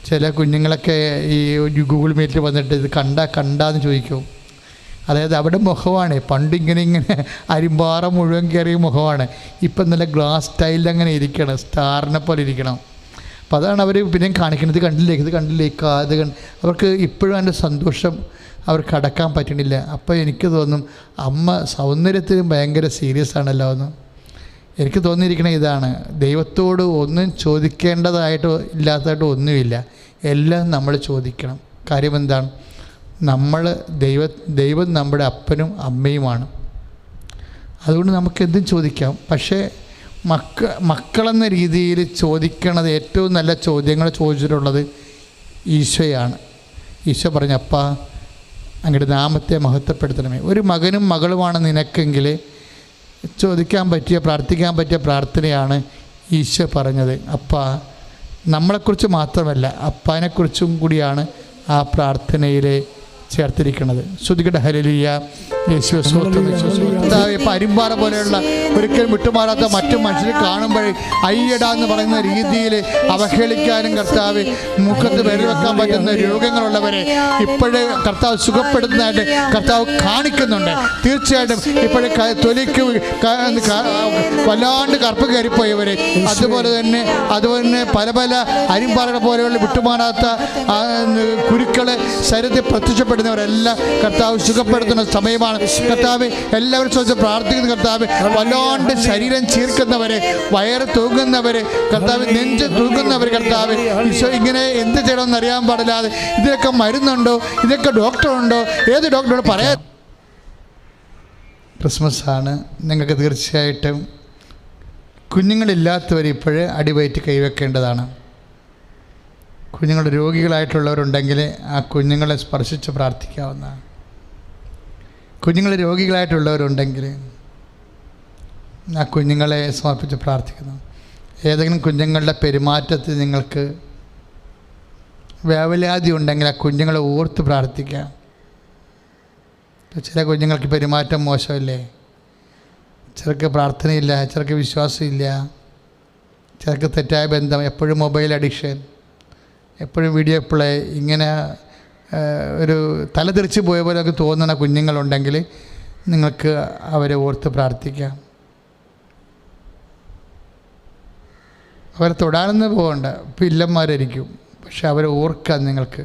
ചില കുഞ്ഞുങ്ങളൊക്കെ ഈ ഗൂഗിൾ മീറ്റിൽ വന്നിട്ട് ഇത് കണ്ടാന്ന് ചോദിക്കും. അതായത് അവിടെ മുഖമാണ് പണ്ടിങ്ങനെ അരിമ്പാറ മുഴുവൻ കയറിയ മുഖമാണ്, ഇപ്പം നല്ല ഗ്ലാസ് സ്റ്റൈലിൽ അങ്ങനെ ഇരിക്കണം, സ്റ്റാറിനെ പോലെ ഇരിക്കണം. അപ്പോൾ അതാണ് അവർ പിന്നെയും കാണിക്കുന്നത്, ഇത് കണ്ടില്ലേക്ക് അവർക്ക് ഇപ്പോഴും അതിൻ്റെ സന്തോഷം അവർക്ക് അടക്കാൻ പറ്റണില്ല. അപ്പോൾ എനിക്ക് തോന്നും അമ്മ സൗന്ദര്യത്തിനും ഭയങ്കര സീരിയസ് ആണല്ലോ എന്ന്. എനിക്ക് തോന്നിയിരിക്കണത് ഇതാണ്, ദൈവത്തോട് ഒന്നും ചോദിക്കേണ്ടതായിട്ടോ ഇല്ലാത്തതായിട്ടോ ഒന്നുമില്ല, എല്ലാം നമ്മൾ ചോദിക്കണം. കാര്യം എന്താണ്? ദൈവം നമ്മുടെ അപ്പനും അമ്മയുമാണ്. അതുകൊണ്ട് നമുക്ക് എന്തും ചോദിക്കാം. പക്ഷേ മക്കളെന്ന രീതിയിൽ ചോദിക്കണത്, ഏറ്റവും നല്ല ചോദ്യങ്ങൾ ചോദിച്ചിട്ടുള്ളത് ഈശോയാണ്. ഈശോ പറഞ്ഞു, അപ്പാ അങ്ങയുടെ നാമത്തെ മഹത്വപ്പെടുത്തണമേ. ഒരു മകനും മകളുമാണ് നിനക്കെങ്കിൽ ചോദിക്കാൻ പറ്റിയ, പ്രാർത്ഥിക്കാൻ പറ്റിയ പ്രാർത്ഥനയാണ് ഈശോ പറഞ്ഞത്. അപ്പാ നമ്മളെക്കുറിച്ച് മാത്രമല്ല, അപ്പാനെക്കുറിച്ചും കൂടിയാണ് ആ പ്രാർത്ഥനയിൽ ചേർത്തിരിക്കുന്നത്. ശ്രുതികട ഹല്ലേലൂയ, യേശുവേ സ്തോത്രം. ഇപ്പം അരിമ്പാറ പോലെയുള്ള ഒരിക്കലും വിട്ടുമാറാത്ത മറ്റു മനുഷ്യരെ കാണുമ്പോഴേ അയ്യടാ എന്ന് പറയുന്ന രീതിയിൽ അവഹേളിക്കാനും, കർത്താവ് മുഖത്ത് വെക്കാൻ പറ്റുന്ന രോഗങ്ങളുള്ളവരെ ഇപ്പോഴേ കർത്താവ് സുഖപ്പെടുത്തുന്നതായിട്ട് കർത്താവ് കാണിക്കുന്നുണ്ട്. തീർച്ചയായിട്ടും ഇപ്പോഴേ തൊലിക്ക് വല്ലാണ്ട് കറുപ്പ് കയറിപ്പോയവരെ, അതുപോലെ തന്നെ പല അരിമ്പാറ പോലെയുള്ള വിട്ടുമാറാത്ത കുരുക്കൾ ശരീരത്തിൽ പ്രത്യക്ഷപ്പെടുന്നവരെല്ലാം കർത്താവ് സുഖപ്പെടുത്തുന്ന സമയമാണ്. സമയമാണ് കർത്താവ്. എല്ലാവരും ചോദിച്ച് പ്രാർത്ഥിക്കുന്നു കർത്താവ്. വല്ലാണ്ട് ശരീരം ചീർക്കുന്നവര്, വയറ് തൂങ്ങുന്നവര് കർത്താവ്, നെഞ്ച് തൂങ്ങുന്നവർ കർത്താവ്, ഈശോ ഇങ്ങനെ എന്ത് ചെയ്യണമെന്ന് അറിയാൻ പാടില്ലാതെ ഇതിനൊക്കെ മരുന്നുണ്ടോ, ഇതൊക്കെ ഡോക്ടറുണ്ടോ, ഏത് ഡോക്ടറോട് പറയാൻ. ക്രിസ്മസ് ആണ്. നിങ്ങൾക്ക് തീർച്ചയായിട്ടും കുഞ്ഞുങ്ങളില്ലാത്തവർ ഇപ്പോഴേ അടിവയറ്റ് കൈവെക്കേണ്ടതാണ്. കുഞ്ഞുങ്ങൾ രോഗികളായിട്ടുള്ളവരുണ്ടെങ്കിൽ ആ കുഞ്ഞുങ്ങളെ സ്പർശിച്ച് പ്രാർത്ഥിക്കാവുന്നതാണ്. കുഞ്ഞുങ്ങൾ രോഗികളായിട്ടുള്ളവരുണ്ടെങ്കിൽ ആ കുഞ്ഞുങ്ങളെ സമർപ്പിച്ച് പ്രാർത്ഥിക്കുന്നു. ഏതെങ്കിലും കുഞ്ഞുങ്ങളുടെ പെരുമാറ്റത്തിൽ നിങ്ങൾക്ക് വേവലാതി ഉണ്ടെങ്കിൽ ആ കുഞ്ഞുങ്ങളെ ഓർത്ത് പ്രാർത്ഥിക്കാം. ചില കുഞ്ഞുങ്ങൾക്ക് പെരുമാറ്റം മോശമല്ലേ, ചിലർക്ക് പ്രാർത്ഥനയില്ല, ചിലർക്ക് വിശ്വാസമില്ല, ചിലർക്ക് തെറ്റായ ബന്ധം, എപ്പോഴും മൊബൈൽ അഡിക്ഷൻ, എപ്പോഴും വീഡിയോ പ്ലേ, ഇങ്ങനെ ഒരു തലതിരിച്ച് പോയ പോലെയൊക്കെ തോന്നുന്ന കുഞ്ഞുങ്ങളുണ്ടെങ്കിൽ നിങ്ങൾക്ക് അവരെ ഓർത്ത് പ്രാർത്ഥിക്കാം. അവരെ തൊടാനൊന്നും പോകണ്ട, പില്ലന്മാരായിരിക്കും, പക്ഷെ അവരെ ഓർക്കാൻ നിങ്ങൾക്ക്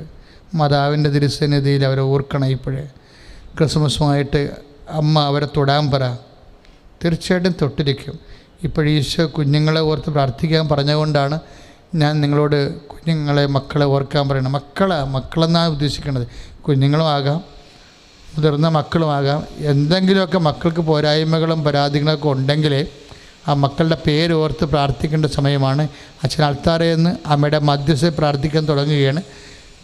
മാതാവിൻ്റെ തിരുസന്നിധിയിൽ അവരെ ഓർക്കണം. ഇപ്പോഴേ ക്രിസ്മസുമായിട്ട് അമ്മ അവരെ തൊടാൻ പറ, തീർച്ചയായിട്ടും തൊട്ടിരിക്കും. ഈശോ കുഞ്ഞുങ്ങളെ ഓർത്ത് പ്രാർത്ഥിക്കാൻ പറഞ്ഞുകൊണ്ടാണ് ഞാൻ നിങ്ങളോട് കുഞ്ഞുങ്ങളെ, മക്കളെ ഓർക്കാൻ പറയണം. മക്കളെന്നാണ് ഉദ്ദേശിക്കുന്നത്. കുഞ്ഞുങ്ങളും ആകാം, മുതിർന്ന മക്കളുമാകാം. എന്തെങ്കിലുമൊക്കെ മക്കൾക്ക് പോരായ്മകളും പരാതികളൊക്കെ ഉണ്ടെങ്കിൽ ആ മക്കളുടെ പേര് ഓർത്ത് പ്രാർത്ഥിക്കേണ്ട സമയമാണ്. അച്ഛൻ അൾത്താരയെന്ന് അമ്മയുടെ മധ്യസ്ഥ പ്രാർത്ഥിക്കാൻ തുടങ്ങുകയാണ്.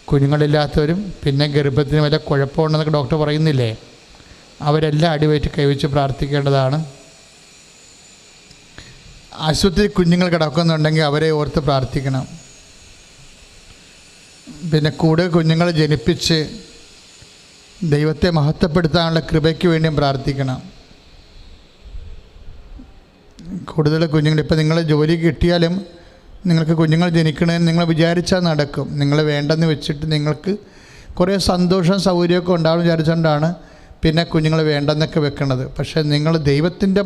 കുഞ്ഞുങ്ങളില്ലാത്തവരും പിന്നെ ഗർഭത്തിന് വല്ല കുഴപ്പമുണ്ടെന്നൊക്കെ ഡോക്ടർ പറയുന്നില്ലേ, അവരെല്ലാം അടിവയറ്റ് കൈവച്ച് പ്രാർത്ഥിക്കേണ്ടതാണ്. ആശുപത്രി കുഞ്ഞുങ്ങൾ കിടക്കുന്നുണ്ടെങ്കിൽ അവരെ ഓർത്ത് പ്രാർത്ഥിക്കണം. പിന്നെ കൂടുതൽ കുഞ്ഞുങ്ങളെ ജനിപ്പിച്ച് ദൈവത്തെ മഹത്വപ്പെടുത്താനുള്ള കൃപയ്ക്ക് വേണ്ടിയും പ്രാർത്ഥിക്കണം. കൂടുതൽ കുഞ്ഞുങ്ങൾ, ഇപ്പം നിങ്ങൾ ജോലി കിട്ടിയാലും നിങ്ങൾക്ക് കുഞ്ഞുങ്ങൾ ജനിക്കണമെന്ന് നിങ്ങൾ വിചാരിച്ചാൽ നടക്കും. നിങ്ങൾ വേണ്ടെന്ന് വെച്ചിട്ട് നിങ്ങൾക്ക് കുറേ സന്തോഷം സൗകര്യമൊക്കെ ഉണ്ടാവും വിചാരിച്ചുകൊണ്ടാണ് പിന്നെ കുഞ്ഞുങ്ങൾ വേണ്ടെന്നൊക്കെ വെക്കണത്. പക്ഷേ നിങ്ങൾ ദൈവത്തിൻ്റെ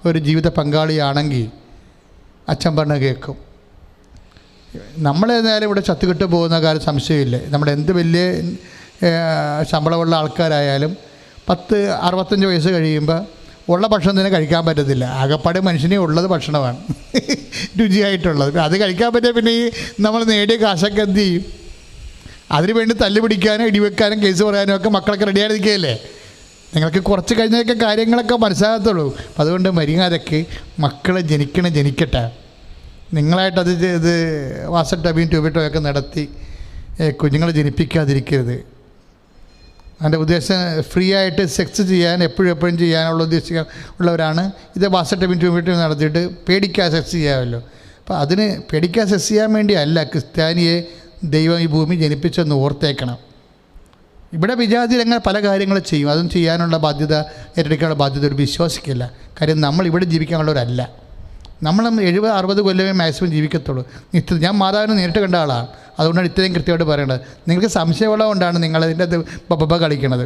ഒരു ജീവിത പങ്കാളിയാണെങ്കിൽ അച്ഛൻ പറഞ്ഞ് കേൾക്കും. നമ്മളേതായാലും ഇവിടെ ചത്തുകിട്ട് പോകുന്ന കാര്യം സംശയമില്ല. നമ്മുടെ എന്ത് വലിയ ശമ്പളമുള്ള ആൾക്കാരായാലും 65 വയസ്സ് കഴിയുമ്പോൾ ഉള്ള ഭക്ഷണം തന്നെ കഴിക്കാൻ പറ്റത്തില്ല. ആകപ്പാടെ മനുഷ്യനെ ഉള്ളത് ഭക്ഷണമാണ് രുചിയായിട്ടുള്ളത്. അത് കഴിക്കാൻ പറ്റിയ പിന്നെ ഈ നമ്മൾ നേടിയ കാശൊക്കെ എന്ത് ചെയ്യും? അതിനു വേണ്ടി തല്ല് പിടിക്കാനും ഇടിവെക്കാനും കേസ് പറയാനും ഒക്കെ മക്കളൊക്കെ റെഡിയായി നിൽക്കുകയല്ലേ. നിങ്ങൾക്ക് കുറച്ച് കഴിഞ്ഞൊക്കെ കാര്യങ്ങളൊക്കെ മനസ്സിലാകത്തുള്ളൂ. അതുകൊണ്ട് മര്യാദയ്ക്ക് മക്കളെ ജനിക്കട്ടെ. നിങ്ങളായിട്ടത് ഇത് വാസട്ടബിയും ട്യൂബിട്ടൊക്കെ നടത്തി കുഞ്ഞുങ്ങളെ ജനിപ്പിക്കാതിരിക്കരുത്. അതിൻ്റെ ഉദ്ദേശം ഫ്രീ ആയിട്ട് സെക്സ് ചെയ്യാൻ എപ്പോഴും ചെയ്യാനുള്ള ഉള്ളവരാണ് ഇത് വാസട്ടബിയും ട്യൂബിട്ടും നടത്തിയിട്ട് പേടിക്കാതെ സെക്സ് ചെയ്യാമല്ലോ. അപ്പോൾ അതിന് പേടിക്കാതെ സെക്സ് ചെയ്യാൻ വേണ്ടിയല്ല ക്രിസ്ത്യാനിയെ ദൈവം ഈ ഭൂമി ജനിപ്പിച്ചെന്ന് ഓർത്തേക്കണം. ഇവിടെ വിജാതിയിൽ അങ്ങനെ പല കാര്യങ്ങൾ ചെയ്യും. അതും ചെയ്യാനുള്ള ബാധ്യത, ഏറ്റെടുക്കാനുള്ള ബാധ്യത ഒരു വിശ്വാസിക്കില്ല. കാര്യം നമ്മൾ ഇവിടെ ജീവിക്കാനുള്ളവരല്ല. നമ്മൾ 70-60 കൊല്ലമേ മാക്സിമം ജീവിക്കത്തുള്ളൂ. ഞാൻ മാതാവിനെ നേരിട്ട് കണ്ട ആളാണ്. അതുകൊണ്ടാണ് ഇത്രയും കൃത്യമായിട്ട് പറയേണ്ടത്. നിങ്ങൾക്ക് സംശയമുള്ളത് കൊണ്ടാണ് നിങ്ങളതിൻ്റെ ബബ കളിക്കണത്.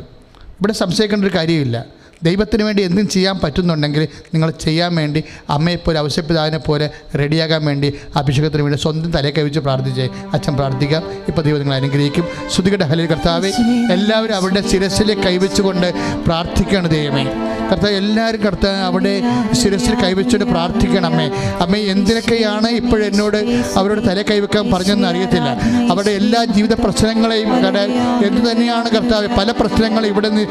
ഇവിടെ സംശയിക്കേണ്ട ഒരു കാര്യമില്ല. ദൈവത്തിന് വേണ്ടി എന്തും ചെയ്യാൻ പറ്റുന്നുണ്ടെങ്കിൽ നിങ്ങൾ ചെയ്യാൻ വേണ്ടി അമ്മയെപ്പോലെ ഔഷധപിതാവിനെ പോലെ റെഡിയാകാൻ വേണ്ടി അഭിഷേകത്തിന് വേണ്ടി സ്വന്തം തലയെ കവിച്ച് പ്രാർത്ഥിച്ചേ. അച്ഛൻ പ്രാർത്ഥിക്കാം. ഇപ്പോൾ ദൈവം നിങ്ങൾ അനുഗ്രഹിക്കും. ശ്രുതികയുടെ ഹല്ലേലൂയ. കർത്താവേ, എല്ലാവരും അവരുടെ ശിരസ്സിൽ കൈവച്ചുകൊണ്ട് പ്രാർത്ഥിക്കണം. ദൈവമേ കർത്താവ്, എല്ലാവരും കർത്താവ് അവിടെ ശിരസ്സിൽ കൈവച്ചുകൊണ്ട് പ്രാർത്ഥിക്കണം. അമ്മേ എന്തിനൊക്കെയാണ് ഇപ്പോഴെന്നോട് അവരോട് തല കൈവെക്കാൻ പറഞ്ഞതെന്ന് അറിയത്തില്ല. അവരുടെ എല്ലാ ജീവിത പ്രശ്നങ്ങളെയും എന്തു തന്നെയാണ് കർത്താവ്, പല പ്രശ്നങ്ങളും ഇവിടെ നിന്ന്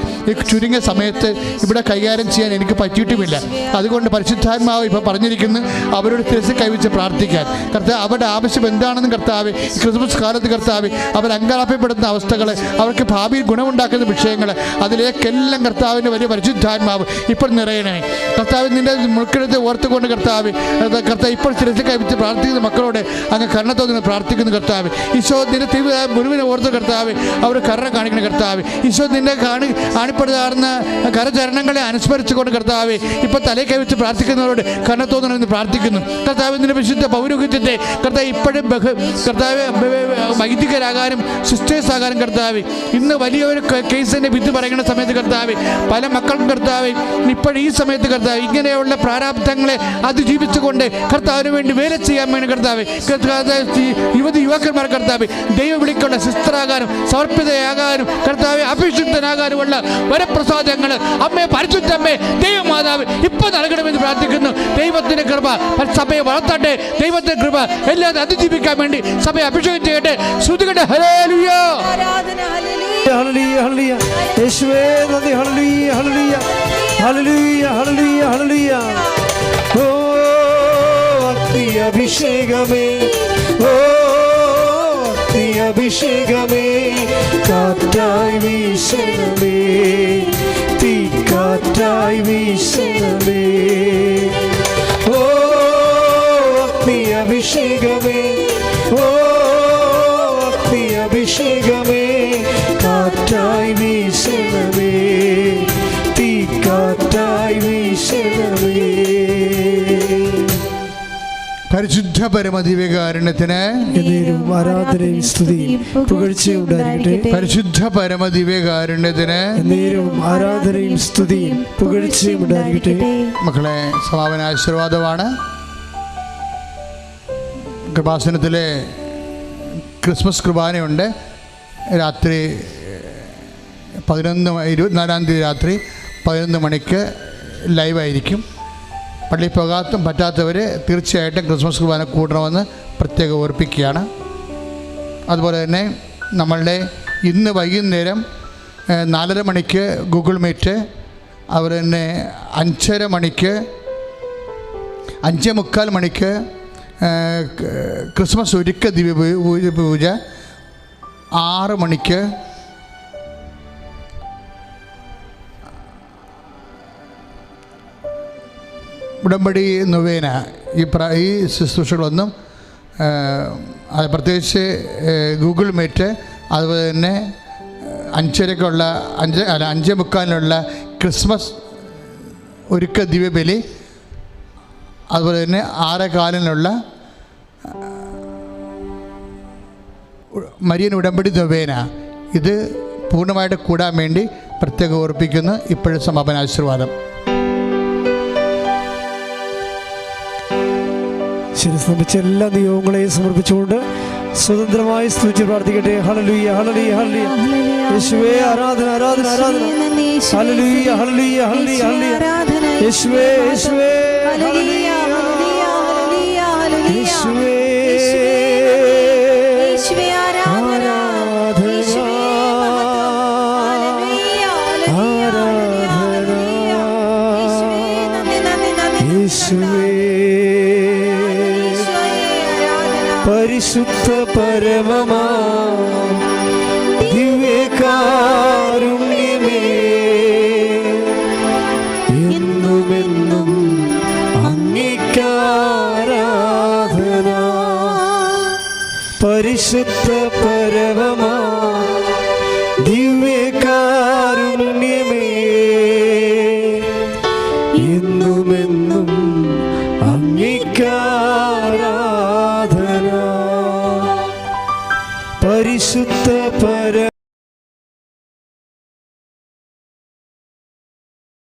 ചുരുങ്ങിയ സമയത്ത് ഇവിടെ കൈകാര്യം ചെയ്യാൻ എനിക്ക് പറ്റിയിട്ടുമില്ല. അതുകൊണ്ട് പരിശുദ്ധാത്മാവ് ഇപ്പോൾ പറഞ്ഞിരിക്കുന്നു അവരോട് ശിരസ്സിൽ കൈവച്ച് പ്രാർത്ഥിക്കാൻ. കർത്താവ്, അവരുടെ ആവശ്യം എന്താണെന്ന് കർത്താവ്, ക്രിസ്മസ് കാലത്ത് കർത്താവ് അവർ അങ്കലാഭപ്പെടുന്ന അവസ്ഥകൾ, അവർക്ക് ഭാവിയിൽ ഗുണമുണ്ടാക്കുന്ന വിഷയങ്ങൾ, അതിലേക്കെല്ലാം കർത്താവിൻ്റെ വലിയ പരിശുദ്ധാത്മാവ് ഇപ്പോൾ നിറയണമേ. കർത്താവ്, നിന്റെ മുൾക്കെടുത്ത് ഓർത്തുകൊണ്ട് കർത്താവ് ഇപ്പോൾ ശിരസ്സിൽ കൈവച്ച് പ്രാർത്ഥിക്കുന്ന മക്കളോട് അങ്ങ് കരുണത്തോടെ പ്രാർത്ഥിക്കുന്നു. കർത്താവ്, ഈശോ നിന്റെ തീവ്ര മുഴുവനെ ഓർത്ത് കർത്താവ് അവർ കരുണ കാണിക്കണം. കർത്താവ്, ഈശോ നിന്റെ കാണിപ്പെടുന്ന കരചരണങ്ങളെ അനുസ്മരിച്ചുകൊണ്ട് കർത്താവ് ഇപ്പോൾ തലേ കൈവച്ച് പ്രാർത്ഥിക്കുന്നവരോട് കരുണത്തോടെ പ്രാർത്ഥിക്കുന്നു. കർത്താവ്, നിന്റെ വിശുദ്ധ പൗരോഹിത്യത്തെ കർത്താവ് ഇപ്പോഴും കർത്താവ് വൈദികരാകാനും സിസ്റ്റേഴ്സ് ആകാനും കർത്താവ് ഇന്ന് വലിയൊരു കേസിൻ്റെ വിധി പറയുന്ന സമയത്ത് കർത്താവ് പല മക്കൾക്കും കർത്താവ് ഇപ്പോഴും ഈ സമയത്ത് കർത്താവ് ഇങ്ങനെയുള്ള പ്രാരാബ്ധങ്ങളെ അതിജീവിച്ചുകൊണ്ട് കർത്താവിന് വേണ്ടി വേല ചെയ്യാൻ വേണ്ടി കർത്താവ് യുവതി യുവാക്കന്മാർ കർത്താവ് ദൈവ വിളിക്കുള്ള സിസ്റ്ററാകാനും സമർപ്പിതയാകാനും കർത്താവ് അഭിഷിക്തനാകാനുമുള്ള വരപ്രസാദങ്ങൾ അമ്മയെ പരിശുദ്ധമ്മേ ദൈവമാതാവ് ഇപ്പോൾ നൽകണമെന്ന് പ്രാർത്ഥിക്കുന്നു. ദൈവത്തിന്റെ കൃപ സഭയെ വളർത്തട്ടെ. ദൈവത്തിന്റെ കൃപ എല്ലാവരും അതിജീവിക്കാൻ വേണ്ടി സഭയെ അഭിഷേകം ചെയ്യട്ടെ. ശ്രുതികട്ടെ. ഹല്ലേലൂയ, ഹല്ലേലൂയ, ഹല്ലേലൂയ. യേശുവേ നന്ദി. ഹല്ലേലൂയ, ഹല്ലേലൂയ, ഹല്ലേലൂയ, ഹല്ലേലൂയ, ഹല്ലേലൂയ. ഓ അഗ്നി അഭിഷേകമേ, ഓ അഗ്നി അഭിഷേകമേ, കാറ്റായി വീശണമേ, തീ കാറ്റായി വീശണമേ. ഓ അഗ്നി അഭിഷേകമേ, ഓ അഗ്നി അഭിഷേകമേ, കാറ്റായി വീശണമേ, തീ കാറ്റായി വീശണമേ. പരിശുദ്ധ പരമദിവ്യകാരുണ്യത്തിന് ആരാധനയും സ്തുതിയും പുകഴ്ചയും ഉണ്ടായിരിക്കട്ടെ. പരിശുദ്ധ പരമദിവ്യകാരുണ്യത്തിന് ആരാധനയും സ്തുതിയും പുകഴ്ചയും ഉണ്ടായിരിക്കട്ടെ. മക്കളെ, സമാപന ആശീർവാദമാണ്. കൃപാസനത്തിലെ ക്രിസ്മസ് കുർബാനയുണ്ട്. രാത്രി 24 തീയതി രാത്രി 11 മണിക്ക് ലൈവായിരിക്കും. പള്ളിയിൽ പോകാത്തും പറ്റാത്തവർ തീർച്ചയായിട്ടും ക്രിസ്മസ് കുർബാന കൂടണമെന്ന് പ്രത്യേകം ഓർപ്പിക്കുകയാണ്. അതുപോലെ തന്നെ നമ്മളുടെ ഇന്ന് വൈകുന്നേരം 4:30 മണിക്ക് ഗൂഗിൾ മീറ്റ്, അതുപോലെ തന്നെ 5:30 മണിക്ക് 5:45 മണിക്ക് ക്രിസ്മസ് ഒരുക്ക ദിവ്യ പൂജ, 6 മണിക്ക് ഉടമ്പടി നൊവേന. ഈ ശുശ്രൂഷകളൊന്നും പ്രത്യേകിച്ച് ഗൂഗിൾ മീറ്റ്, അതുപോലെ തന്നെ 5:30-ക്കുള്ള 5:45-നുള്ള ക്രിസ്മസ് ഒരുക്ക ദിവ്യബലി, അതുപോലെ തന്നെ 6:15-നുള്ള മരിയൻ ഉടമ്പടി നൊവേന, ഇത് പൂർണ്ണമായിട്ട് കൂടാൻ വേണ്ടി പ്രത്യേകം ഓർപ്പിക്കുന്നു. ഇപ്പോഴും സമാപന ആശീർവാദം. ശിരസ്തംഭിച്ച എല്ലാ നിയോഗങ്ങളെയും സമർപ്പിച്ചുകൊണ്ട് സ്വതന്ത്രമായി സ്തുതിച്ച് പ്രാർത്ഥിക്കട്ടെ. ഹല്ലേലൂയ, ഹല്ലേലൂയ, ഹല്ലേലൂയ. യേശുവേ ആരാധന, ആരാധന, ആരാധന. ഹല്ലേലൂയ, ഹല്ലേലൂയ, ഹല്ലേലൂയ, ഹല്ലേലൂയ. യേശുവേ, യേശുവേ, ഹല്ലേലൂയ, ഹല്ലേലൂയ, ഹല്ലേലൂയ. യേശുവേ, യേശുവേ ആരാധന, യേശുവേ ആരാധന, യേശുവേ പരിശുദ്ധ പരമമാ ദിവ്യകാരുണ്യമേ, എന്നുമെന്നും അങ്ങേക്കാരാധന. പരിശുദ്ധ പരമമാ ദിവ്യകാരുണ്യമേ, എന്നുമെന്നും അങ്ങേക്കാരാധന. പരിശുദ്ധ